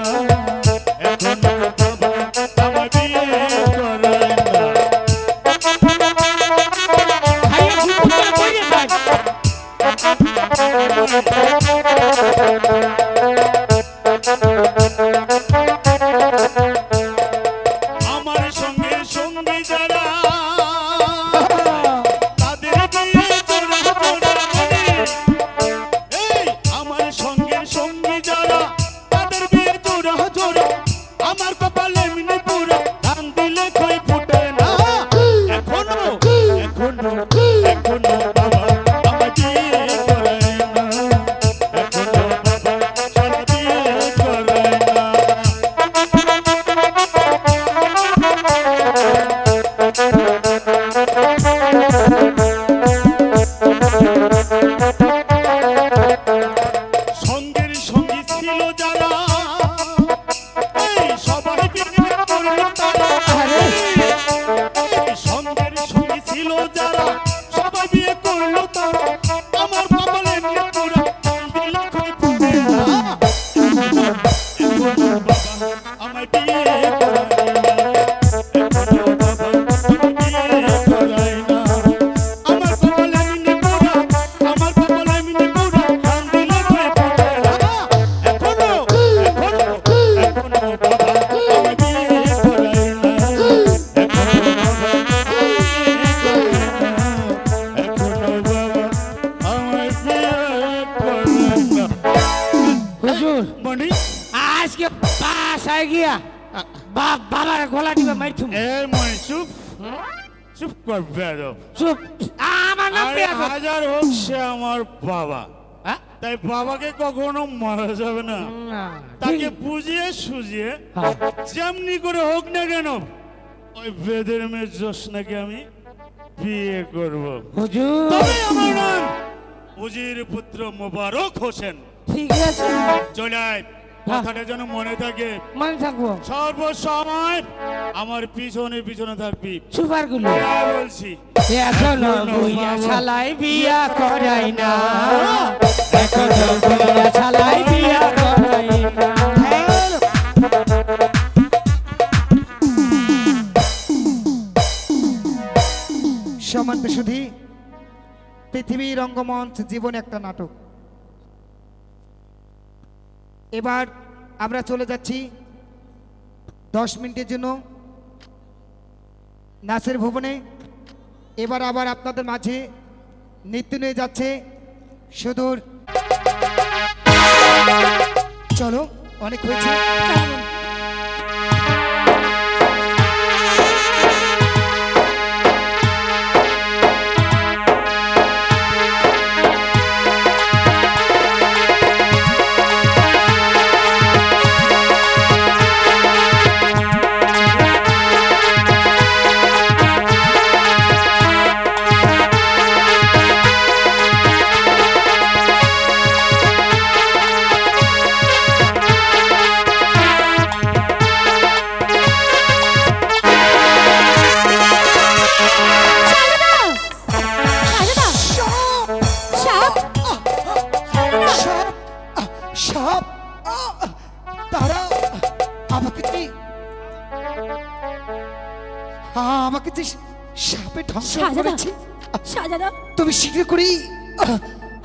এখনো বাবা আমার বিয়ে করায় না আমার সঙ্গে সঙ্গী যারা তাদের বিয়ে জোড়া জোড়া এই আমার সঙ্গে সঙ্গী যারা তাদের বিয়ে জোড়া জোড়া আমার কপালে মিনে পুরো ধান দিলে কই ফুটে না এখনো বাবা আমার বিয়ে করায় না এখনো বাবা সারা বিয়ে করায় না সঙ্গের সঙ্গী ছিল যারা এই সবাই বিয়ে করলো তারা সঙ্গের সঙ্গী ছিল যারা সবাই বিয়ে করলো তারা আমার কপালে নিয়ে পুরো দিল কই ফুটে না এখনো বাবা আমার বিয়ে করায় না এখনো বাবা আমার বিয়ে করায় না আমার কপালে মিনে পুরো আমার কপালে মিনে পুরো ধান দিলে কই ফুটে না এখনো বাবা আমার বিয়ে করায় না এখনো বাবা হুজুর মনি আজকে বাসায় গিয়া বাবার গলা টিপে মারছুম মনি চুপ চুপ কর বেয়াদব চুপ আমার নাম আরে বেয়াদব। হাজার হোক সে আমার বাবা হ্যাঁ? তাই বাবাকে কখনো মারা যাবে না না, তাকে ঠিক- বুঝিয়ে সুঝিয়ে হ্যাঁ। যেমনি করে হোক না কেন ওই বেদের মেয়ে জোসনাকে আমি বিয়ে করব হুজুর তবে আমার নাম উজির পুত্র মোবারক হোসেন ঠিক আছে চলাই কথাটা যেন মনে থাকে মনে থাকবো সর্বসময় আমার পিছনে পিছনে থাকবি সুপার গুলো তাই বলছি এখনো বইয়া শালাই বিয়া করাই না এখনো বইয়া শালাই বিয়া করাই না সম্মানিত সুধী, পৃথিবী রঙ্গমঞ্চ জীবন একটা নাটক। এবার আমরা চলে যাচ্ছি 10 মিনিটের জন্য নাচের ভুবনে। এবার আবার আপনাদের মাঝে নৃত্য নিয়ে যাচ্ছে সুদূর। চলো, অনেক হয়েছে। সাপ, তারা আমাকে যে সাপে ধ্বংস করেছে। তুমি শীঘ্র করেই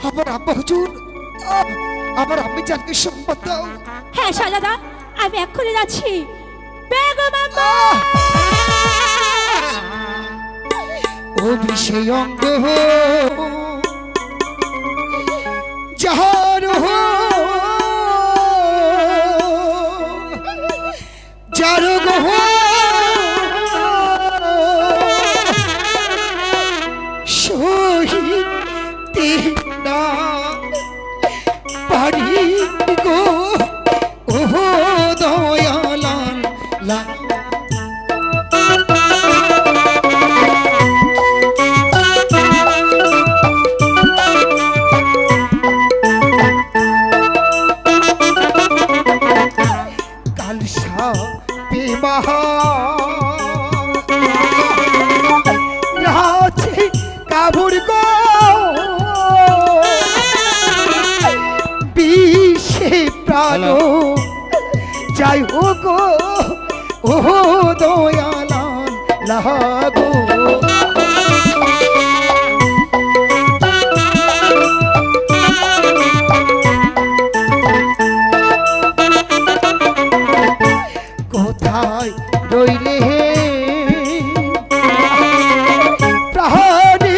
আমার আব্বা হুজুর, আমার আম্মি জানকে সম্পদ দাও। হ্যাঁ শাহজাদা, আমি এক্ষুনি যাচ্ছি। বেগম আম্মা! ও বিষয় অঙ্গ যাহার যার গহ লাগো কোথায় রইলে হে প্রাণী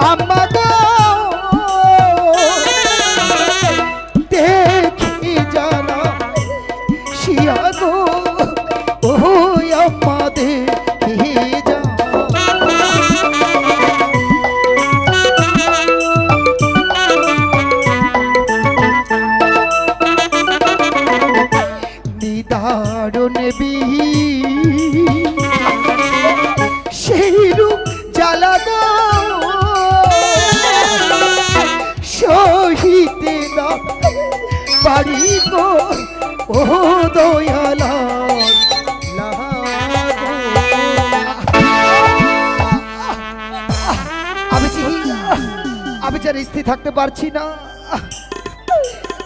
আম্মা গো দেখি জানা শিয়া গো ও আম্মা দেখি যা নিদারুণ বিহি সেই রূপ জ্বালা গো সহিতে না পারি গো ও দয়ালা আমি যার স্থির থাকতে পারছি না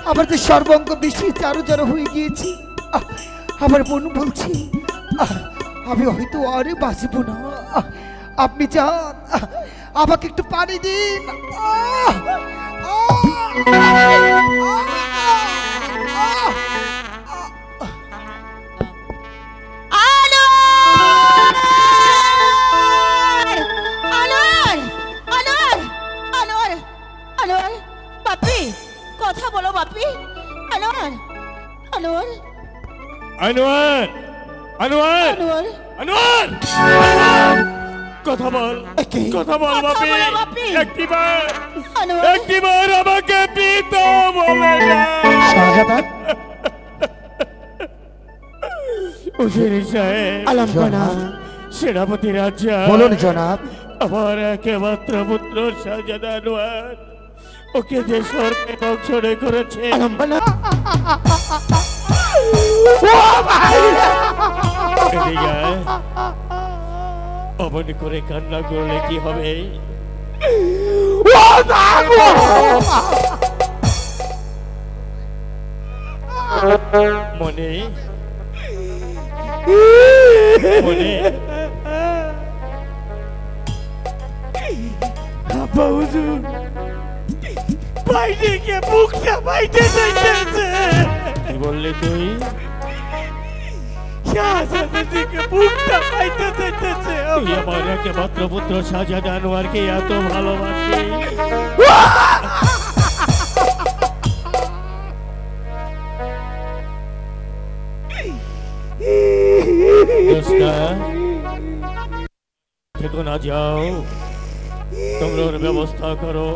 আমার যে সর্বঙ্গ বেশি চারো জড়ো হয়ে গিয়েছি আমার বোন বলছি আমি হয়তো আরে বাঁচব না আপনি যান আমাকে একটু পানি দিন কথা বলো বাপি আনোয়ার আনোয়ার আনোয়ার আনোয়ার আনোয়ার আনোয়ার কথা বল বাপি একটিবার আমাকে পিতা বলে না উজির সাহেব আলমগনা সেনাপতি রাজা বলুন জনাব আমার একমাত্র পুত্র শাহজাদা আনোয়ার ওকে যে সরকার বংশনে করেছে অমন করে কান্না করলে কি হবে মনে মনে বাইরে গিয়ে মুখটা বাইরে যাইতেছে কি বললি তুই আমার একমাত্র পুত্র শাহজাদা আনোয়ারকে এত ভালোবাসি থেকে না যাও তোমরা ওর ব্যবস্থা করো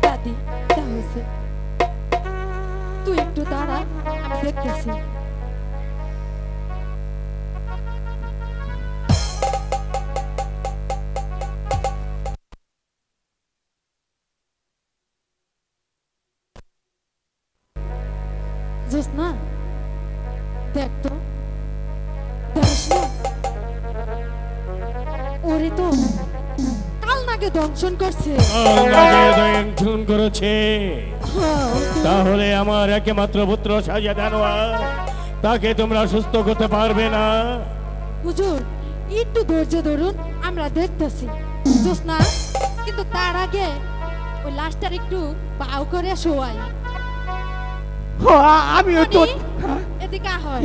দাদি তুই একটু দাঁড়া আমি দেখতেছি জোসনা দেখ তো দেখিস না ওরে তো কাল নাগে দংশন করছে দংশন করেছে তাহলে আমার একমাত্র পুত্র শাহজাদা আনোয়ার তাকে তোমরা সুস্থ করতে পারবে না হুজুর একটু ধৈর্য ধরুন আমরা দেখতেছি জোসনা কিন্তু তার আগে ওই লাশটার একটু বাউ করে শোয়াই আমিও তো এদিকে হয়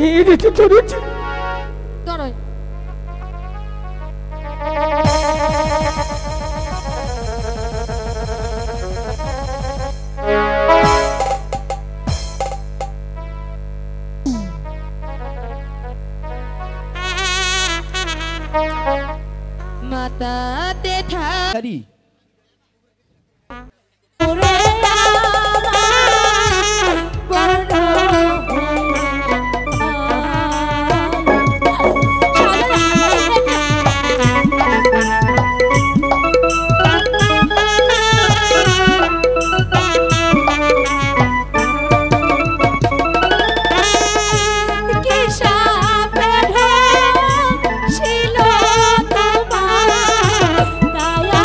ধরো মাতাতে থাকি ছিল তোমার দয়া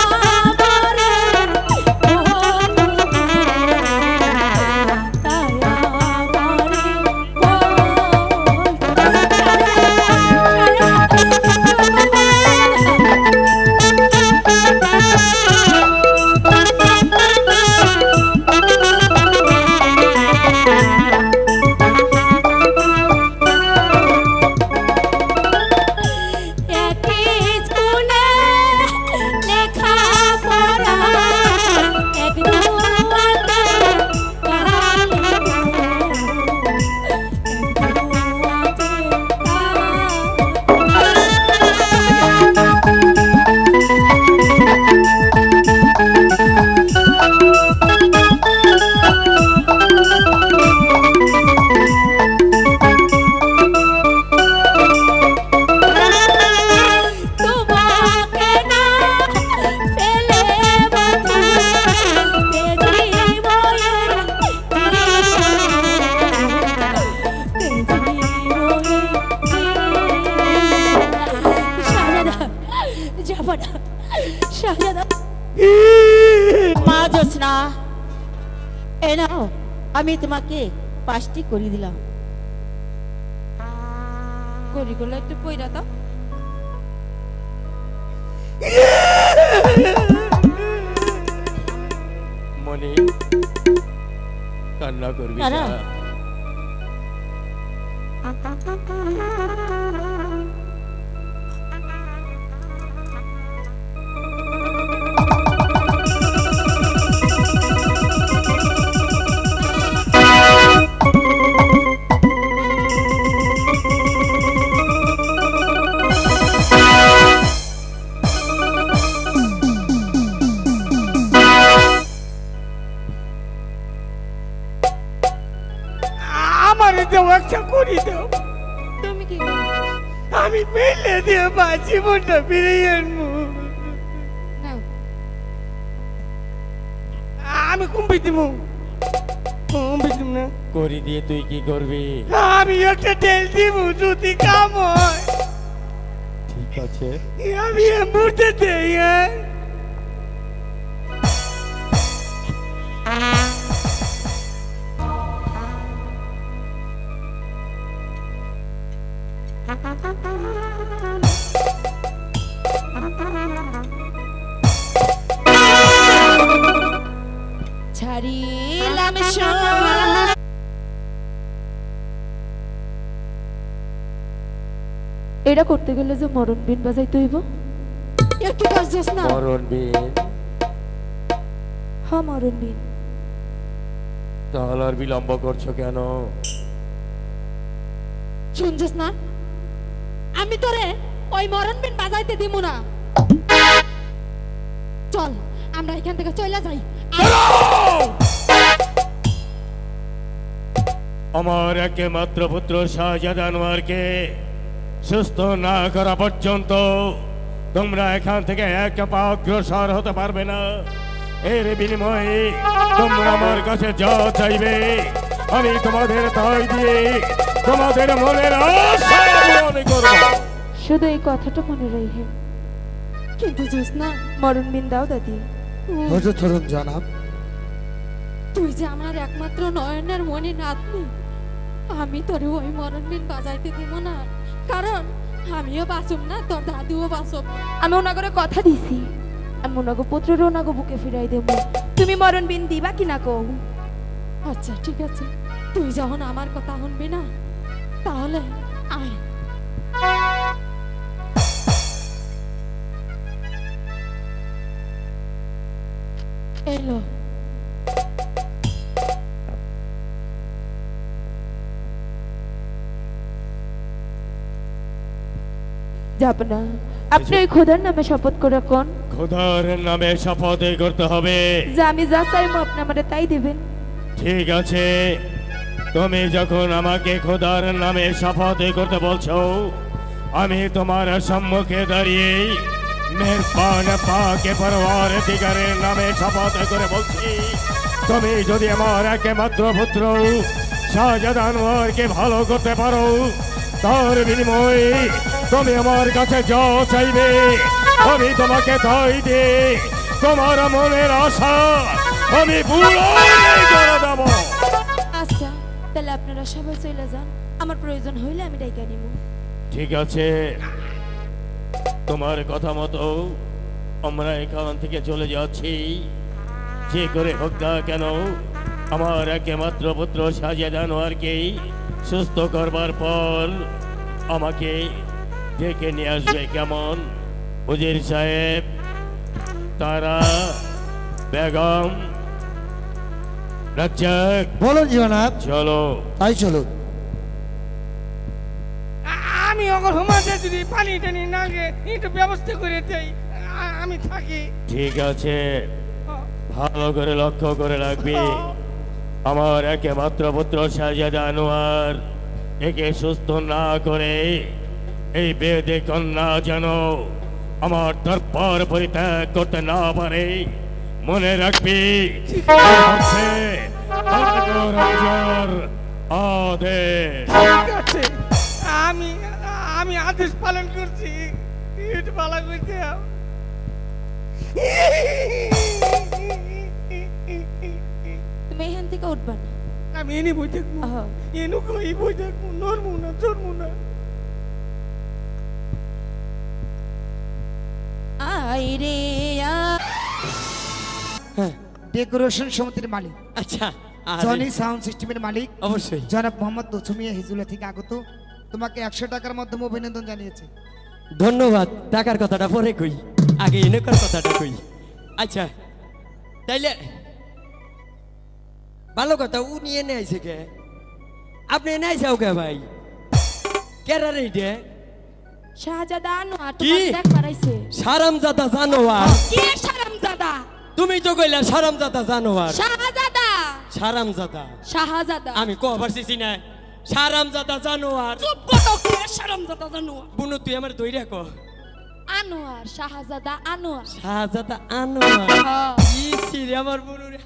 যাব না শাহজাদা। মা জোসনা, এ নাও আমি তোমাকে 5টি করে দিলাম। করিগুলো একটু পইরা দাও। মনি কান্না করবি না, না। না। আমার দেও একটা করি দাও। তুমি কি করো? আমি মেলে দিয়ে বা জীবনটা ফিরিয়ে আনবো। নাও। আমি কুম্পি দিব, কুম্পি দিব না। করি দিয়ে তুই কি করবি? আমি একটা তেল দিব যদি কাম হয়। ঠিক আছে আমি মুহূর্তে দেই। ছাড়িলাম এটা করতে গেলে যে মরণ বিন বাজাইতে হইব। একটু কাজ যাস না। মরণ বিন? হ্যাঁ মরণ বিন। তাহলে আর বিলম্ব করছো কেন? শুনছিস না, আমি তোরে ওই মরণ বিন বাজাইতে দিব না। চল আমরা এখান থেকে চলে যাই। আমার একমাত্র পুত্র শাহজাদা আনোয়ারকে সুস্থ না করা পর্যন্ত তোমরা এখান থেকে এক পা অগ্রসর হতে পারবে না। এর বিনিময়ে তোমরা আমার কাছে যা চাইবে আমি তোমাদের তাই দিয়ে তোমাদের মনের আশা পূরণ করব। শুধু এই কথাটা মনে রাখে। কিন্তু যাস না, মরণ বিন দাও দাদি। ধৈর্য ধরুন জনাব। তুই যে আমার একমাত্র নয়নের মনি নাতনি, আমি তোরে ওই মরণ বিন বাজাইতে দিব না। কারণ আমিও বাঁচুম না, তোর দাদুও বাঁচব। আমি ওনাগরে কথা দিছি, আমি ওনাগো পুত্রের ওনাগো বুকে ফিরাই দেব। তুমি মরণ বিন দিবা কি না কও? আচ্ছা ঠিক আছে, তুই যখন আমার কথা শুনবি না তাহলে আয়। এলো যাব না। আপনি ওই খোদার নামে শপথ করে কোন খোদার নামে শপথ করতে হবে যে আমি যা চাইবো আপনি আমারে তাই দিবেন। ঠিক আছে, তুমি যখন আমাকে খোদার নামে শপথ করতে বলছো, আমি তোমার সম্মুখে দাঁড়িয়ে মেহরবান পাকে পরওয়ার দিগারের নামে শপথ করে বলছি, তুমি যদি আমার একমাত্র পুত্র শাহজাদা আনোয়ারকে ভালো করতে পারো, তার বিনিময়ে তুমি আমার কাছে যা চাইবে আমি তোমাকে তাই দিয়ে তোমার মনের আশা আমি পূরণ করে দেব। আচ্ছা তাহলে আপনারা সবাই চলে যান, আমার প্রয়োজন হইলে আমি ডাইকা নিব। ঠিক আছে, তোমার কথা মতো আমরা এখান থেকে চলে যাচ্ছি। যে করে হোক না কেন আমার একমাত্র পুত্র শাহজাদা আনোয়ারকে সুস্থ করবার পর আমাকে ডেকে নিয়ে আসবে। কেমন উজির সাহেব, তারা বেগম, রাজ্জাক, বলুন জনাব। চলো তাই চলুন। আমি অগর হুমাতে যদি পানি টানি না গে একটু ব্যবস্থা করে দেই, আমি থাকি। ঠিক আছে, ভালো করে লক্ষ্য করে রাখবি। আমার একমাত্র পুত্র শাহজাদা আনোয়ার একে সুস্থ না করে এই বেদে কন্যা যেন আমার দরবার পরিত্যাগ করতে না পারে, মনে রাখবি। হচ্ছে রাজার আদেশ। ঠিক আছে, আমি আদেশ পালন করছি। একটু ভালো করতে তুমি এখান থেকে উঠবা না। আমি এনে বই থাকবো, এনু কই বই থাকবো, নরমু না চড়মু না। আইরে ডেকোরেশন সমিতির মালিক, আচ্ছা জনি সাউন্ড সিস্টেমের মালিক অবশ্যই জনাব মোহাম্মদ দোছুমিয়া হিজুল্লাহ থেকে আগত তোমাকে 100 টাকার মাধ্যমে অভিনন্দন জানিয়েছে। ধন্যবাদ। টাকার কথাটা পরে কই, আগে এনেকার কথাটা কই। আচ্ছা তাইলে ভালো কথা, উনি এনে আইছে কে? আপনি এনে আইসাও কে ভাই? কেরা রে এটা? শাহজাদা আনোয়ার কি? তোমার দেখ পারাইছে। সারামজাদা জানোয়ার? কি শারামজাদা? তুমি তো কইলা সারামজাদা জানোয়ার। শাহজাদা। সারামজাদা। শাহজাদা। আমি কবার সিসি না সারামজাদা জানোয়ার। চুপ করো, কি শারামজাদা জানোয়ার? বুনু তুই আমার দইরা কো। আনোয়ার, শাহজাদা আনোয়ার। শাহজাদা আনোয়ার। হ্যাঁ। ইসি রে আমার বুনু রে।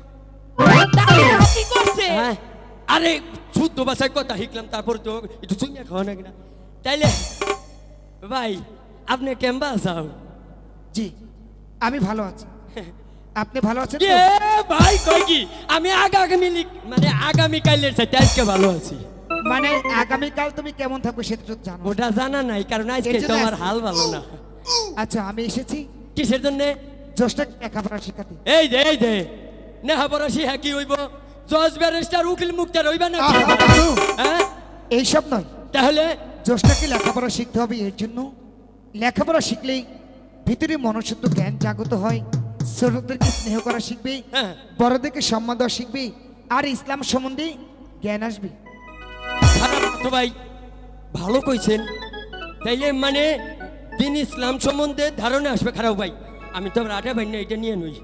দাদা কি করছে? হ্যাঁ আরে শুদ্ধ ভাষায় কথা শিখলাম, তারপর তো একটু চুনিয়া খাওয়া নাকি না। তাইলে ভাই আপনি কেমবা আছাও? জি আমি ভালো আছি, আপনি ভালো আছেন? এ ভাই কই কি আমি আগামী কালের চাইতে আজকে ভালো আছি। মানে আগামীকাল তুমি কেমন থাকবে সেটা তো জানো? ওটা জানা নাই, কারণ আজকে এর জন্য তোমার আসছি। হাল ভালো না। আচ্ছা আমি এসেছি কিসের জন্য? জোশটা লেখাপড়া শেখাতে। এই যে নেহাপড়া শিহা কি হইব? জজ ব্যারিস্টার উকিল মুক্তার হইবা না? হ্যাঁ এইসব নয়, তাহলে জোশটাকে লেখাপড়া শিখতে হবে। এর জন্য লেখাপড়া শিখলেই ভিতরে মনুষ্যত্ব জ্ঞান জাগ্রত হয়, ছোটদেরকে স্নেহ করা শিখবে, হ্যাঁ। বড়দেরকে সম্মান দেওয়া শিখবে, আর ইসলাম সম্বন্ধে জ্ঞান আসবে। খারাপ তো ভাই, ভালো কইছেন। তাইলে মানে দিন ইসলাম সম্বন্ধে ধারণা আসবে। খারাপ ভাই, আমি তো আটা ভাই না, এটা নিয়ে নই।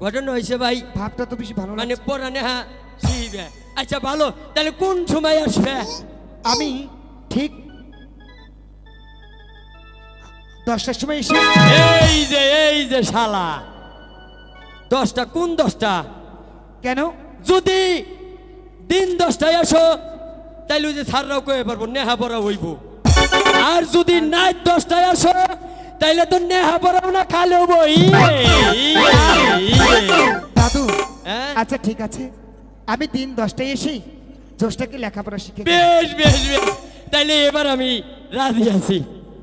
ঘটনা হয়েছে ভাই, ভাবটা তো বেশি ভালো মানে লাগছে। পড়া নেহা শিখবে। আচ্ছা ভালো, তাহলে কোন সময় আসবে? আমি ঠিক 10টার সময় এসে। এই যে শালা 10টা কোন 10টা? কেন? যদি দিন 10টায় আসো তাইলে ওই যে স্যাররাও কয়ে পারবো নেহা পড়া হইব। আর যদি নাইট 10টায় আসো তাইলে তো নেহা পড়াও না, খালেও বই। দাদু হ্যাঁ? আচ্ছা ঠিক আছে, আমি দিন 10টায় এসে জোশটাকে লেখাপড়া শিখে। বেশ বেশ বেশ, তাইলে এবার আমি রাজি আছি।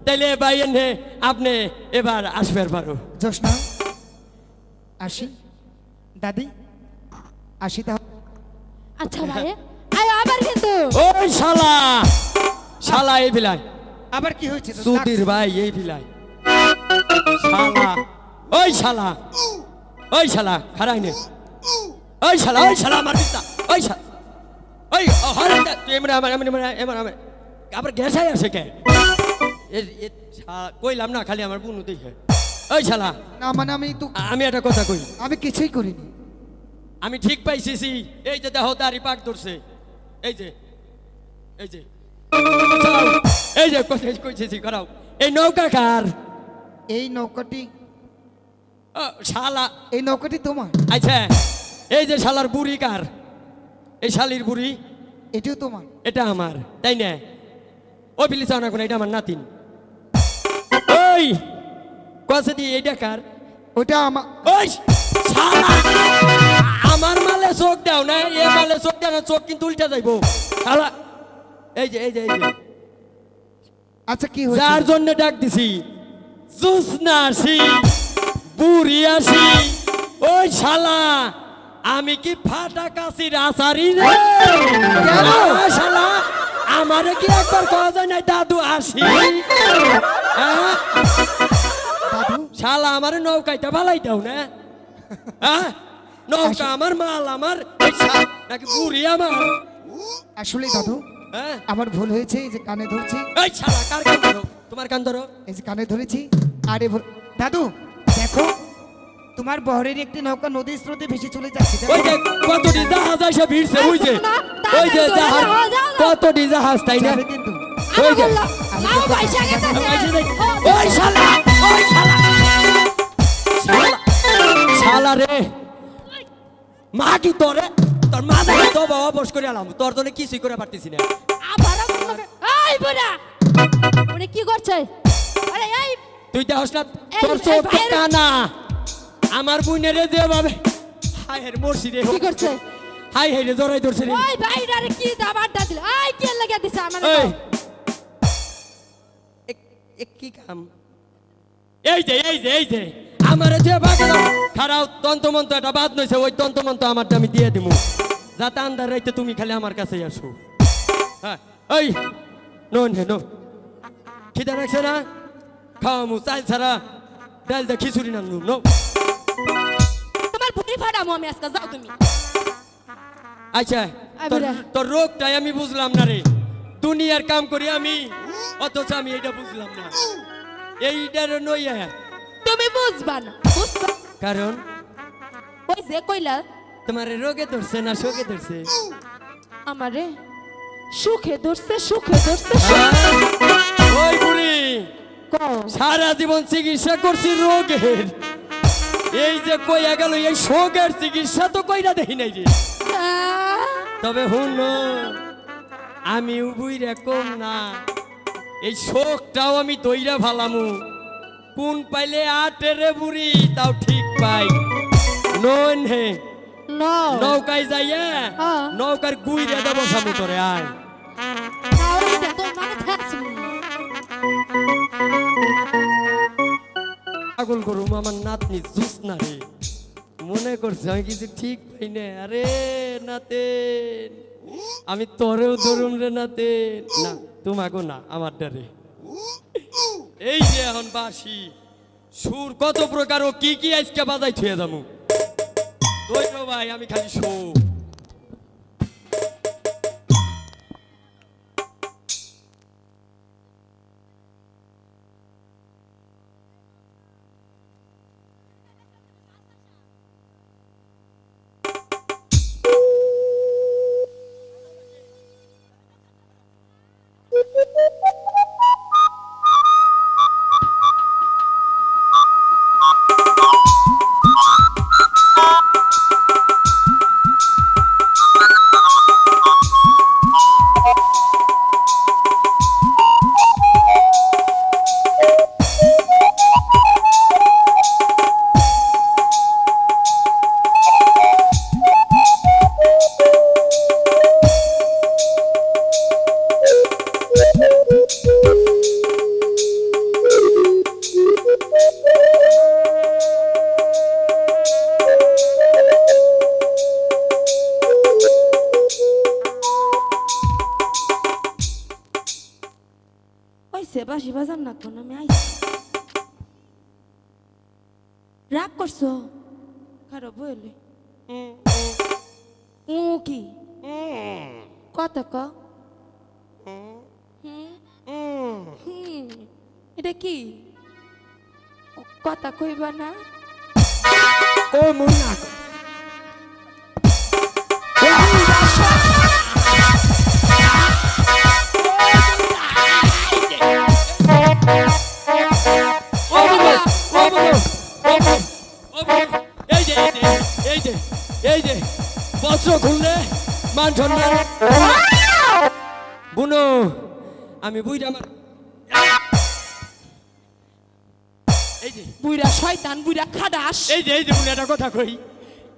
তাইলে ভাই এনে আপনি এবার আসবার পারো। জোশনা আসি, দাদি আসি তাহলে। আচ্ছা ভাই আয় আবার কিন্তু। ওই শালা এই বিলাই। আবার কি হয়েছে? সুধীর ভাই এই বিলাই। শালা ওই শালা খারাই নে। ওই শালা আমার পিতা। ওই শালা ওই হরে তুই এমন আবার গ্যাসাই আসে কে? কইলাম না খালি আমার বুনু দেখে। ওই শালা না মানে আমি একটা কথা কই, আমি কিছুই করিনি। আমি ঠিক পাইছি। এই যে দেহ দাড়ি পাক ধরছে, এই যে কইছি করাও। এই নৌকা কার? এই নৌকাটি শালা, এই নৌকাটি তোমার? আচ্ছা এই যে শালার বুড়ি কার? এই শালির বুড়ি এটিও তোমার? এটা আমার, তাই না? ওই বিলি চাও না কোন, এটা আমার নাতিন। ওই কসে দি এইটা কার? ওটা আমার। ওই শালা আমার মালে চোখ দাও না, এ মালে চোখ দাও না, চোখ কিন্তু উল্টা যাইবো শালা। এই যে আচ্ছা কি হয়েছে? যার জন্য ডাক দিছি জুসনা আসি, বুড়ি আসি। ওই শালা আমি কি ফাটা কাশির আসারি রে? শালা আমারে কি একবার কওয়া যায় না দাদু আসি? শালা আমারে নৌকাইটা ভালাই দাও না। নৌকা আমার, মাল আমার, নাকি বুড়ি আমার? আসলে দাদু আমার ভুল হয়েছে, এই যে কানে ধরছি। এই শালা কার কান ধরো? তোমার কান ধরো। এই যে কানে ধরেছি। আরে দাদু দেখো, তোমার বহরের একটি নৌকা নদীর স্রোতে ভেসে চলে যাচ্ছে। ওই যে কতটি জাহাজ এসে ভিড়ছে, ওই যে জাহাজ, কতটি জাহাজ, তাই না? কিন্তু ওই যে শালা রে মা কি তোরে, তোর মা দেখে তো বাবা বস করে আলাম, তোর জন্য কিছুই করে পারতেছি না। এই বুড়া উনি কি করছে? আরে এই তুই দেখছ না তোর চোখ কানা, আমার বোনের যেভাবে হাই হের মরছি রে কি করছে হাই হেরে জড়াই ধরছে রে ওই ভাইরারে কি দাবারটা দিল আই কে লাগা দিছে আমার এই এক কি কাম এই যে আমারে যে বাগে খারাও তন্তমন্ত এটা বাদ নইছে ওই তন্তমন্ত আমারটা আমি দিয়ে দিমু যাতে আন্দার রাইতে তুমি খালি আমার কাছে আসো হ্যাঁ এই নন হে নো খিদা রাখছে না খামু চাল ছাড়া ডাল দা খিচুড়ি নানু নো তোমার ভুঁড়ি ফাড়ামু আমি আজকে যাও তুমি আচ্ছা তোর রোগটাই আমি বুঝলাম না রে দুনিয়ার কাম করি আমি অথচ আমি এটা বুঝলাম না এইটার নইয়া তুমি বুঝবা না কারণ ওই যে কইলা তোমার রোগে ধরছে না শোকে ধরছে আমারে সুখে ধরছে ওই বুড়ি সারা জীবন চিকিৎসা করছি রোগের এই যে কইয়া গেল এই শোকের চিকিৎসা তো কইরা দেখি নাই রে তবে হুন আমি বুইরা কম না এই শোকটাও আমি দইরা ভালামু কোন পাইলে আটেরে বুড়ি তাও ঠিক পাই নন হে নৌকায় যাইয়া নৌকার গুইরা দেবো সমুদ্রে আয় পাগল করুম আমার নাতনি জুস না রে মনে করছে আমি কিছু ঠিক পাই না আরে নাতেন আমি তোরেও ধরুম রে নাতেন না তোমাকে না আমার ডারে এই যে এখন বাসি সুর কত প্রকার ও কি আজকে বাজাই থুয়ে যাবো ভাই আমি খালি শো বাঁশি বাজান না কোন আমি আইছি রাগ করছো খারাপ বলে ও কি কত ক এটা কি কথা কইবা না ও মুন্না বস্ত্র খুললে মান সম্মান বুনো আমি বুইরা আমার এই যে বুইরা শয়তান বুইরা খাদাস এই যে বুনো একটা কথা কই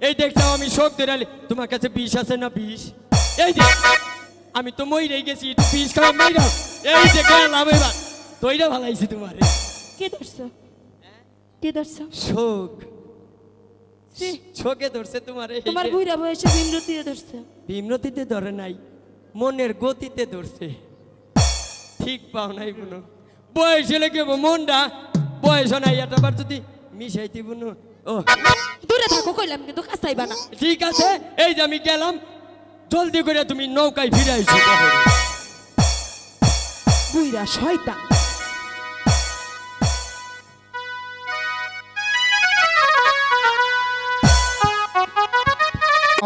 এই দেখছাও আমি শোক দেরালে তোমার কাছে বিষ আছে না বিষ এই যে আমি তো মইরেই গেছি বিষ খাওয়া মাইরা এই যে গেলাম এবার তইরা ভালাইছি তোমারে কি ধরছো কি ধরছো শোক শোকে ধরছে তোমার তোমার বুইরা বয়সে বিমরতিতে ধরছে বিমরতিতে ধরে নাই মনের গতিতে ধরছে ঠিক পাও নাই বুনো বয়স হলে কি মনটা বয়স নাই এটাবার যদি মিশাইতে বুনো ও দূরে থাকো কইলাম কিন্তু কাছাইবা না ঠিক আছে এই যে আমি গেলাম জলদি করে তুমি নৌকায় ফিরাইছো বুইরা শয়তান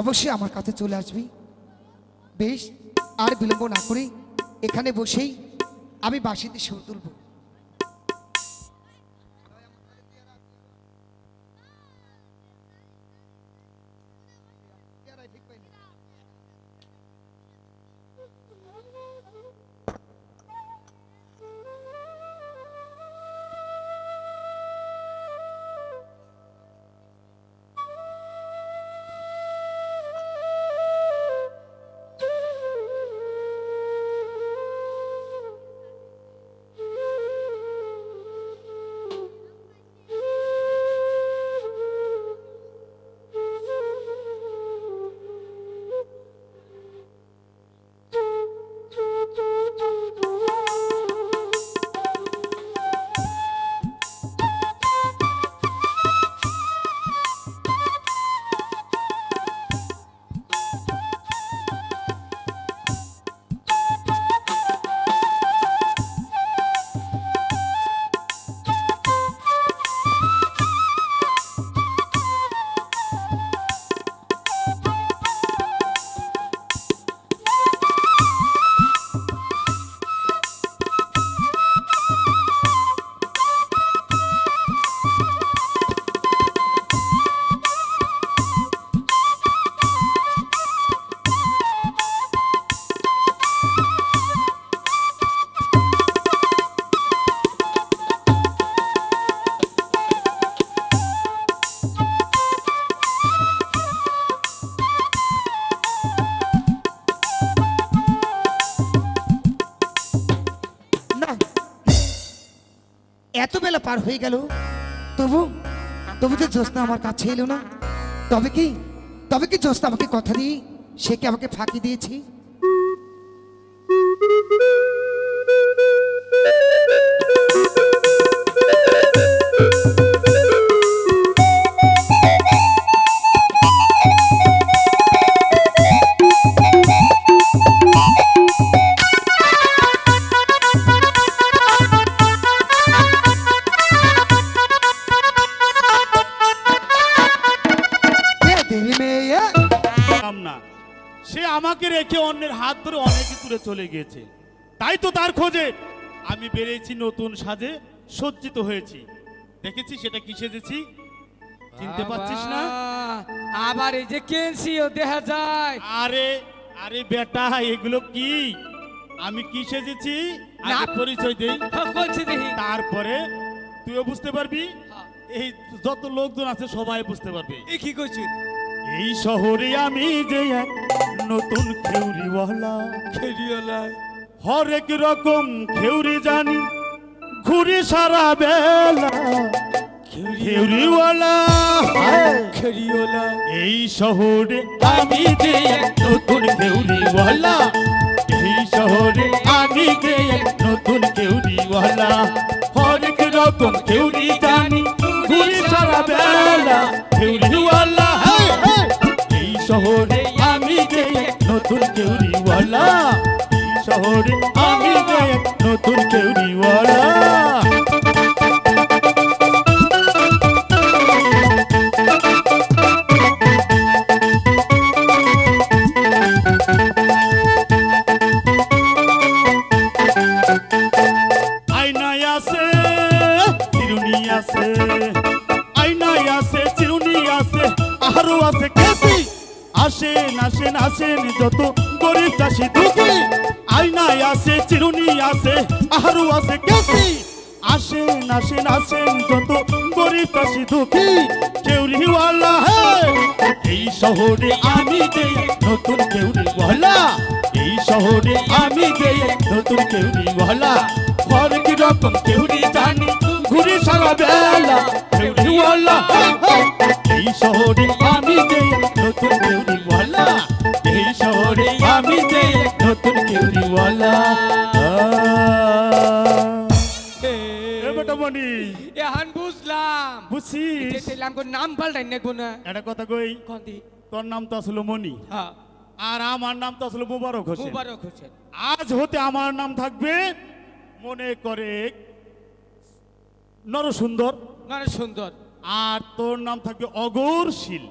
অবশ্যই আমার কাছে চলে আসবি বেশ আর বিলম্ব না করে এখানে বসেই আমি বাঁশিতে সুর তুলব পার হয়ে গেল, তবু তবু যে জ্যোৎস্না আমার কাছে এলো না। তবে কি জ্যোৎস্না আমাকে কথা দিয়ে সে কি আমাকে ফাঁকি দিয়েছি? সে আমাকে রেখে অন্যের হাত ধরে অনেক দূরে চলে গিয়েছে, তাই তো তার খোঁজে আমি বেরিয়েছি, নতুন সাজে সজ্জিত হয়েছি। দেখেছি সেটা কি সেজেছি, চিনতে পারছিস না? আবার এই যে কেনসিও দেখা যায়। আরে আরে বেটা, এগুলো কি আমি কি সেজেছি আগে পরিচয় দেই, তারপরে তুইও বুঝতে পারবি, এই যত লোকজন আছে সবাই বুঝতে পারবে। কি করছিস? এই শহরে আমি যে এক নতুন খেউরিওয়ালা, হরেক রকম খেউরি জানি, ঘুরি সারা বেলা। খেউরিওয়ালা এই শহরে আমি যে এক নতুন খেউরিওয়ালা, এই শহরে আমি যে এক নতুন খেউরিওয়ালা, হরেক রকম খেউরি জানি, ঘুরি সারা বেলা। খেউরিওয়ালা এই শহরে আমি যে এক নতুন খেউরিওয়ালা, এই শহরে আমি যে এক নতুন খেউরিওয়ালা। আয়নায় আছে চিরুনি আছে, আয়নায় আছে চিরুনি আছে, আরো আছে কেসি। আসেন আসেন আসেন যত গরিব চাষি দুঃখী, আয়নায় আছে চিরুনি আছে, আরো আছে কেসি। আসেন আসেন আসেন যত গরিব চাষি দুঃখী। খেউরিওয়ালা এই শহরে আমি যে নতুন খেউরিওয়ালা, এই শহরে আমি যে নতুন খেউরিওয়ালা, হরেক রকম খেউরি জানি, ঘুরি সারা বেলা। খেউরিওয়ালা এই শহরে আমি যে নতুন খেউরিওয়ালা, এই শহরে আমি যে নতুন খেউরিওয়ালা। বেটামণি এখন বুঝলাম, বুঝছিস নাম পাল্টাই না কোন একটা কথা কই, তোর নাম তো আসলে মনি, আর আমার নাম তো আসলে মুবারক হোসেন। মুবারক হোসেন। আজ হতে আমার নাম থাকবে মনে করে নরসুন্দর, নরসুন্দর। আর তোর নাম থাকবে অগরশীল।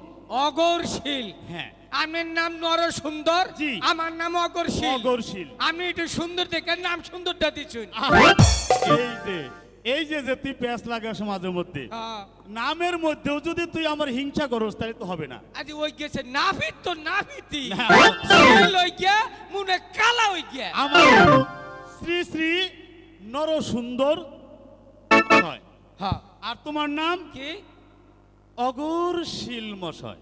অগরশীল? হ্যাঁ। আমার নাম নরসুন্দর, আমার নাম অগরশীল। অগরশীল। আমি একটু সুন্দর দেখে নাম সুন্দরটা দিছুন। এই যে যে তুই প্যাঁচ লাগাস মাঝে মধ্যে, নামের মধ্যেও যদি তুই আমার হিংসা করস তাহলে তো হবে না। আজ ওই গেছে নাফিত তো নাফিতি লই গিয়া মুনে কালা হই গিয়া। আমার শ্রী শ্রী নরসুন্দর হয়। হ্যাঁ। আর তোমার নাম কি? অগরশীল মশাই।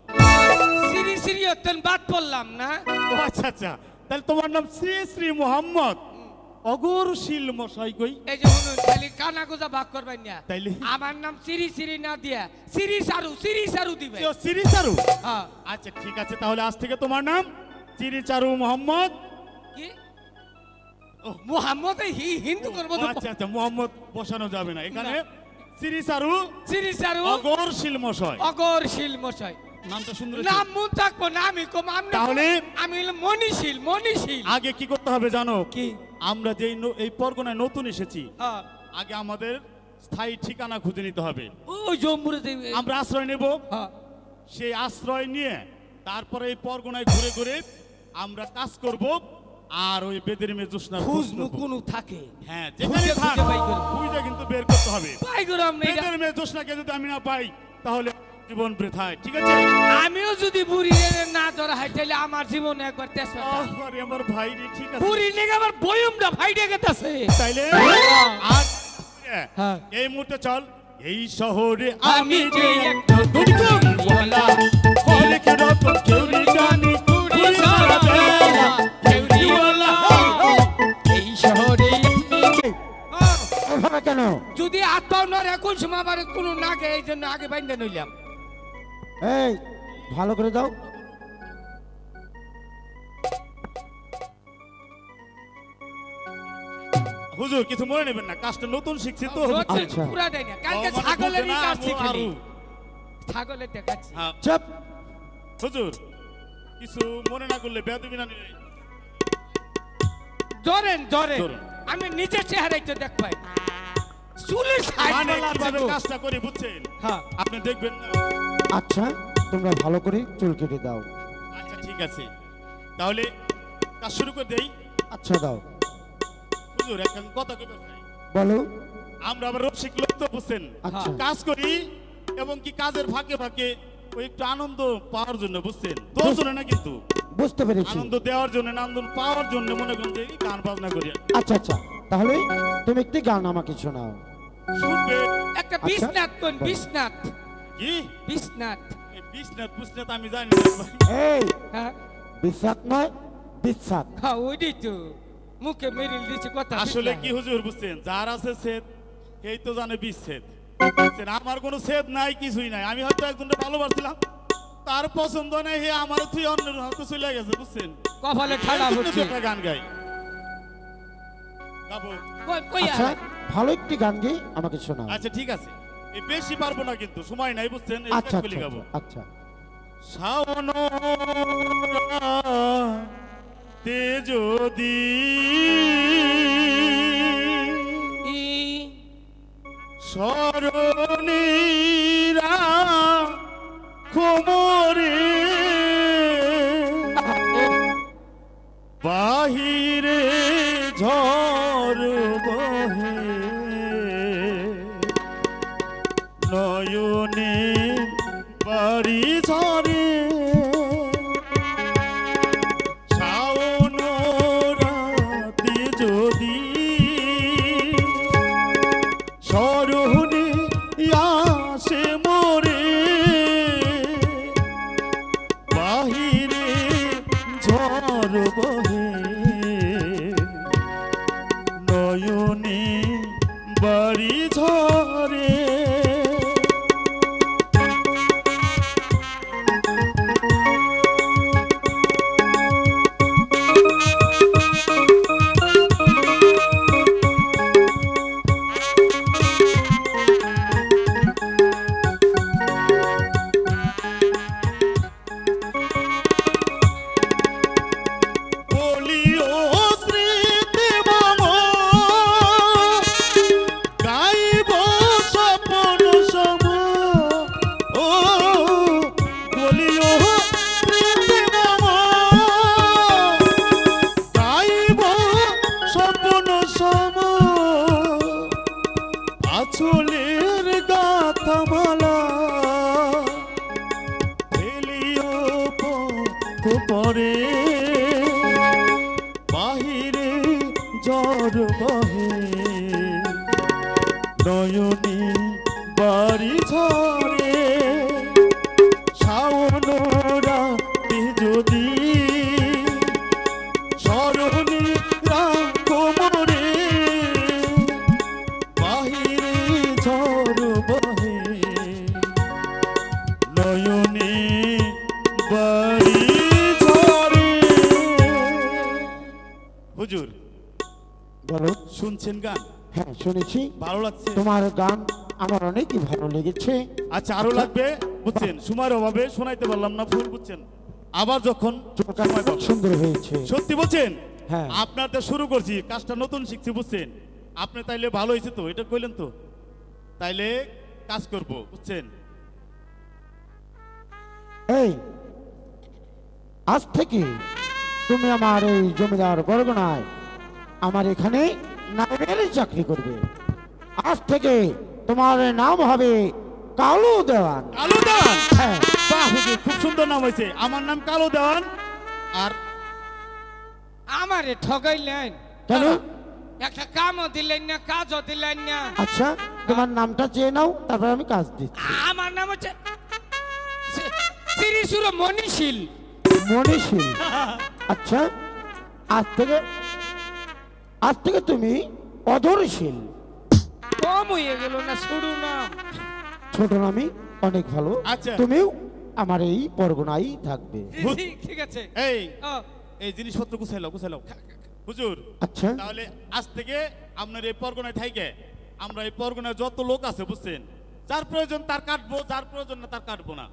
শ্রী শ্রী অতন বাদ পড়লাম না। ও আচ্ছা আচ্ছা, তাহলে তোমার নাম শ্রী শ্রী মোহাম্মদ অগরশীল মশাই কই? এই যে শুনুন, খালি কানা গোজা ভাগ করবেন না। তাইলে আমার নাম শ্রী শ্রী না দিয়া শ্রী সারু দিবে। শ্রী সারু? হ্যাঁ। আচ্ছা ঠিক আছে, তাহলে আজ থেকে তোমার নাম শ্রী চারু মোহাম্মদ। কি মোহাম্মদ? হিন্দু করবো? আচ্ছা আচ্ছা, মোহাম্মদ বসানো যাবে না এখানে। শ্রী চারু, শ্রী চারু অগরশীল মশাই। অগরশীল মশাই নামটা সুন্দর। নাম মন থাকবো না আমি কম। তাহলে আমি মনীশীল। মনীশীল আগে কি করতে হবে জানো? কি? আমরা যে এই পরগনায় নতুন এসেছি, আগে আমাদের স্থায়ী ঠিকানা খুঁজে নিতে হবে। ওই জম্মুরে আমরা আশ্রয় নেব, সেই আশ্রয় নিয়ে তারপরে এই পরগনায় ঘুরে ঘুরে আমরা কাজ করব, আর ওই বেদের মেয়ে জোসনার খুঁজবো কোন থাকে। হ্যাঁ, যেখানে থাক খুঁজে কিন্তু বের করতে হবে। বেদের মেয়ে জোসনাকে যদি আমি না পাই তাহলে জীবন বৃথায়। ঠিক আছে? আমিও যদি বুড়ি না ধরা হয় তাহলে আমার জীবনে একবার তেজপাতা। আরে আমার ভাই রে, ঠিক আছে। বুড়ি নেগে আমার বয়মটা ফাইটে গেছে। তাইলে আজ এই মুহূর্তে চল, এই শহরে আমি যে একটা দুর্গমওয়ালা, হরেক রকম খেউরি জানি, ঘুরি সারা বেলা। খেউরিওয়ালা এই শহরে আমি যে। যদি হাত পাও নরে কোন সময় আবার কোনো নাগে এই জন্য আগে বাইন্দা নইলাম। এই ভালো করে দাও। হুজুর কিছু মনে নেবেন না, কাজটা নতুন শিখছি তো। আচ্ছা পুরা দেয় না, কালকে ছাগলেরই কাজ শিখলি। ছাগলের দেখাচ্ছি। চুপ। হুজুর কিছু মনে না করলে বেয়াদবি না নিলে। ধরেন ধরেন, আমি নিজের চেহারাই তো দেখ পাই। চুলের সাইজ মানে বলা কিভাবে যাবে। কাজটা করে বুঝছেন? হ্যাঁ আপনি দেখবেন না। আচ্ছা তোমরা ভালো করে চুল কেটে দাও। আচ্ছা ঠিক আছে, তাহলে কাজ শুরু করে দেই। আচ্ছা দাও। হুজুর একটা কথা কইতে চাই। বলো। আমরা আবার রসিক লোক তো বুঝছেন, আচ্ছা। কাজ করি এবং কি কাজের ফাঁকে ফাঁকে ওই একটু আনন্দ পাওয়ার জন্য বুঝছেন, তোর জন্য না কিন্তু বুঝতে পেরেছি। আনন্দ দেওয়ার জন্য না, আনন্দ পাওয়ার জন্য মনে করেন যে গান বাজনা করি। আচ্ছা আচ্ছা তাহলে তুমি একটি গান আমাকে শোনাও। শুনবে একটা বিছনাথ কোন বিছনাথ? কি বিছনাথ? এই বিছনাথ বুঝনাথ আমি জানি না ভাই। এই হ্যাঁ বিশ্বাস নয় বিশ্বাস। হ্যাঁ ওইটাই তো মুখে মেরিল দিচ্ছে কথা। আসলে কি হুজুর বুঝছেন, যার আছে সেদ এই তো জানে বিচ্ছেদ। বুঝছেন, আমার কোনো সেদ নাই, কিছুই নাই। আমি হয়তো একজনকে ভালোবাসছিলাম, তার পছন্দ নেই, হে আমার তুই অন্যের হাতে চলে গেছে বুঝছেন, কপালে ঠাড়া হচ্ছে। একটা গান গাই গাবো। আচ্ছা ভালো একটি গান গেয়ে আমাকে শোনাও। আচ্ছা ঠিক আছে, এই বেশি পারবো না কিন্তু সময় নাই বুঝছেন, এই আচ্ছা বলি গাবো। আচ্ছা শাওন তে যদি সরণীরা খবরে বাহিরে ঝড় বহে নয়নে বাড়ি ঝরে শাওন রাতে যদি সরণে আসে মোরে বাহিরে ঝড় বহে নয়নে বাড়ি ঝরে। আঁচলের গাথামালা ফেলিও পথ পরে বাহিরে ঝড় বহে নয়নে বাড়ি ঝরে শাওন রাতে যদি সরণী রাখো মোরে বাহিরে ঝড় বহে নয়নে বাড়ি ঝরে। হুজুর বলো। শুনছেন গান? হ্যাঁ শুনেছি। ভালো লাগছে? তোমার গান আমার অনেকই ভালো লেগেছে। আচ্ছা আরো লাগবে বুঝছেন, সময়ের অভাবে শোনাইতে পারলাম না ফুল বুঝছেন, আবার যখন সুন্দর হয়েছে। সত্যি বলছেন? হ্যাঁ আপনার তো শুরু করছি, কাজটা নতুন শিখছি বুঝছেন, আপনি তাইলে ভালো হয়েছে তো, এটা কইলেন তো, তাইলে কাজ করব বুঝছেন। এই আজ থেকে তুমি আমার এই জমিদার বরগুনায় আমার এখানে নায়েবের চাকরি করবে। আজ থেকে তোমার নাম হবে কালু দেওয়ান। কালু দেওয়ান? হ্যাঁ বাহ হুজুর খুব সুন্দর নাম হয়েছে, আমার নাম কালু দেওয়ান। আর আমারে ঠগাইলেন কেন? একটা কামও দিলেন না, কাজও দিলেন না। আচ্ছা তোমার নামটা চেয়ে নাও, তারপর আমি কাজ দিচ্ছি। আমার নাম হচ্ছে শ্রীসুর মনীষীল। মনীষীল? আচ্ছা আজ থেকে তুমি অধরশীল। কম হয়ে গেল না শুরু না ছোট নামই অনেক ভালো। আচ্ছা। তুমিও আমার এই পরগনাই থাকবে। ঠিক আছে এই জিনিসপত্র গুছাইলাও হুজুর। আচ্ছা। তাহলে আজ থেকে আপনার এই পরগনায় থাইকে আমরা এই পরগনায় যত লোক আছে বুঝছেন, যার প্রয়োজন তার কাটবো, যার প্রয়োজন না তার কাটবো না।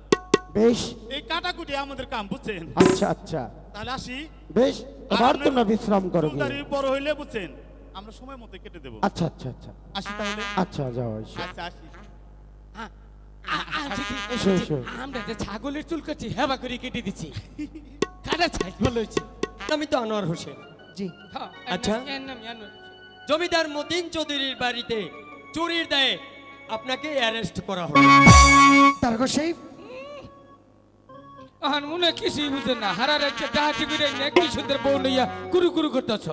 বেশ। এই কাটাকুটি আমাদের কাম বুঝছেন। আচ্ছা আচ্ছা। তাহলে আসি। বেশ, এবার তোমরা বিশ্রাম করো। বড় হইলে বুঝছেন আমরা সময় মতো কেটে দেব। আচ্ছা আচ্ছা আচ্ছা। আসি তাহলে। আচ্ছা যাও। আচ্ছা আসি। আমরা যে ছাগলের চুল কাটছি হেবা করে কেটে দিচ্ছি, কাটা ছাই ভালো হয়েছে। আমি তো আনোয়ার হোসেন। জি। আচ্ছা, জমিদার মতিন চৌধুরীর বাড়িতে চুরির দায়ে আপনাকে অ্যারেস্ট করা হলো। তারপর সেই আহান মনে কিছুই বুঝে না, হারার একটা ডাহাটি করে কি সুন্দর বউ লইয়া কুরু কুরু করতেছ।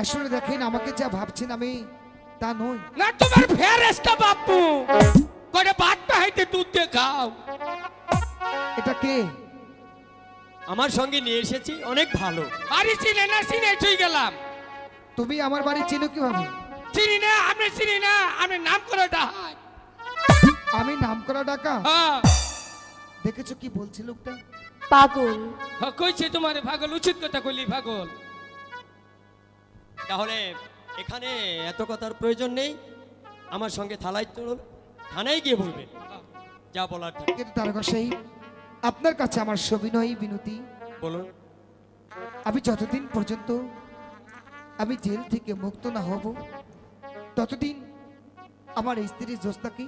আসলে দেখেন আমাকে যা ভাবছেন আমি তা নই। না তোমার ফেরেশতা বাপু করে ভাত পাইতে দুধ দিয়ে খাও। এটা কে? আমার সঙ্গে নিয়ে এসেছি, অনেক ভালো। বাড়ি চিনে না চিনে চই গেলাম। তুমি আমার বাড়ি চিনো কিভাবে? চিনি না, আমি চিনি না, আমি নাম করে ডাহাই। আমি নাম করা ডাকা? হ্যাঁ। দেখেছো কি বলছে লোকটা? পাগল। কইছে তোমারে পাগল, উচিত কথা কইলি পাগল। তাহলে এখানে এত কথার প্রয়োজন নেই, আমার সঙ্গে থানায় গিয়ে বলবে যা বলার। কিন্তু তারকা সেই আপনার কাছে আমার সবিনয়ী বিনতি, বলুন। আমি যতদিন পর্যন্ত আমি জেল থেকে মুক্ত না হব ততদিন আমার স্ত্রী জোস্তাকে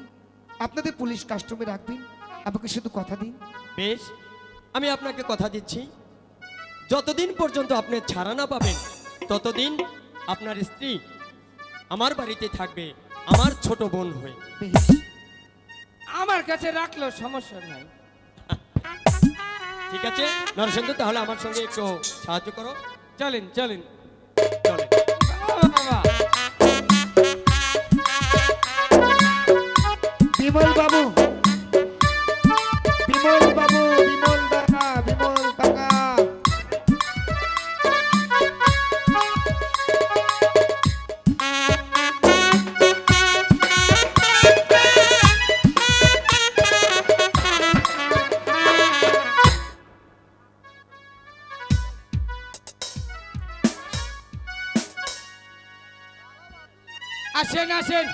আপনাদের পুলিশ কাস্টমে রাখবেন, আমাকে শুধু কথা দিন। বেশ, আমি আপনাকে কথা দিচ্ছি, যতদিন পর্যন্ত আপনি ছাড়া না পাবেন ততদিন আপনার স্ত্রী আমার বাড়িতে থাকবে, আমার ছোট বোন হয়ে। আমার কাছে রাখলেও সমস্যা নাই। ঠিক আছে নরসিংহ, তাহলে আমার সঙ্গে একটু সাহায্য করো। চলেন চলেন চলেন। বিমল বাবু, বিমল বাবু, বিমল দাদা, বিমল কাকা। আসেন আসেন,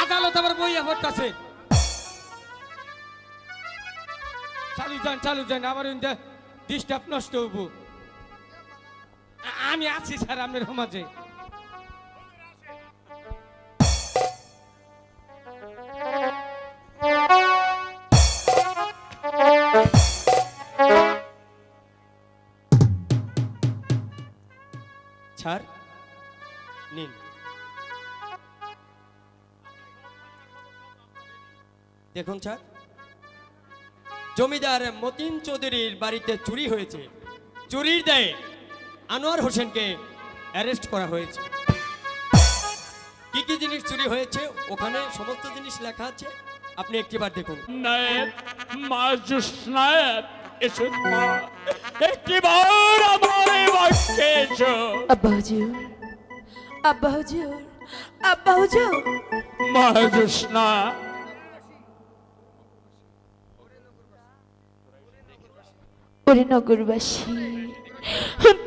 আদালত আবার বইয়া পড়তেছে। চালু যান, আবার ডিস্টার্ব নষ্ট হইব। আমি আছি স্যার আপনার সমাজে। ছাড় নিন। দেখুন স্যার, জমিদার মতিন চৌধুরীর বাড়িতে চুরি হয়েছে, চুরির দায়ে আনোয়ার হোসেনকে অ্যারেস্ট করা হয়েছে। কি কি জিনিস চুরি হয়েছে ওখানে সমস্ত জিনিস লেখা আছে, আপনি একটিবার দেখুন। নায়েব, নায়েব, এসো একটিবার আমারে বাক্যে এসো। আব্বা হুজুর, আব্বা হুজুর, আব্বা হুজুর। মহাজুষ্ণা, ওরে নগরবাসী,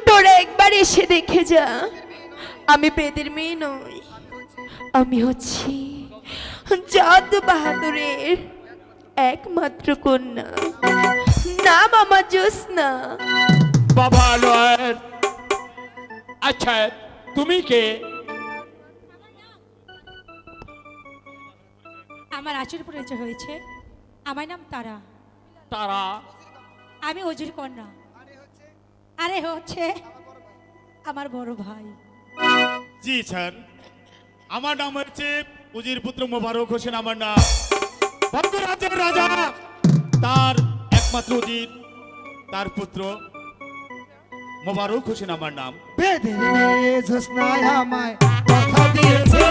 তোরা একবার এসে দেখে যা, আমি বেদের মেয়ে নই, আমি হচ্ছি চাঁদ বাহাদুরের একমাত্র কন্যা, নাম আমার জ্যোৎস্না। বাবা লয়ের। আচ্ছা তুমি কে? আমার আচর পরিচয় হয়েছে, আমার নাম তারা। তারা? আমি অজুর কন্যা। আরে হচ্ছে আমার বড় ভাই। জি স্যার, আমার নাম হচ্ছে উজির পুত্র মোবারক হোসেন। আমার নাম ভক্তরাজের রাজা, তার একমাত্র উজির, তার পুত্র মোবারক হোসেন আমার নাম। বেদের মেয়ে জোৎস্নায় আমায় কথা দিয়েছে,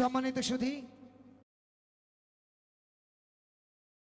সম্মানিত সুধী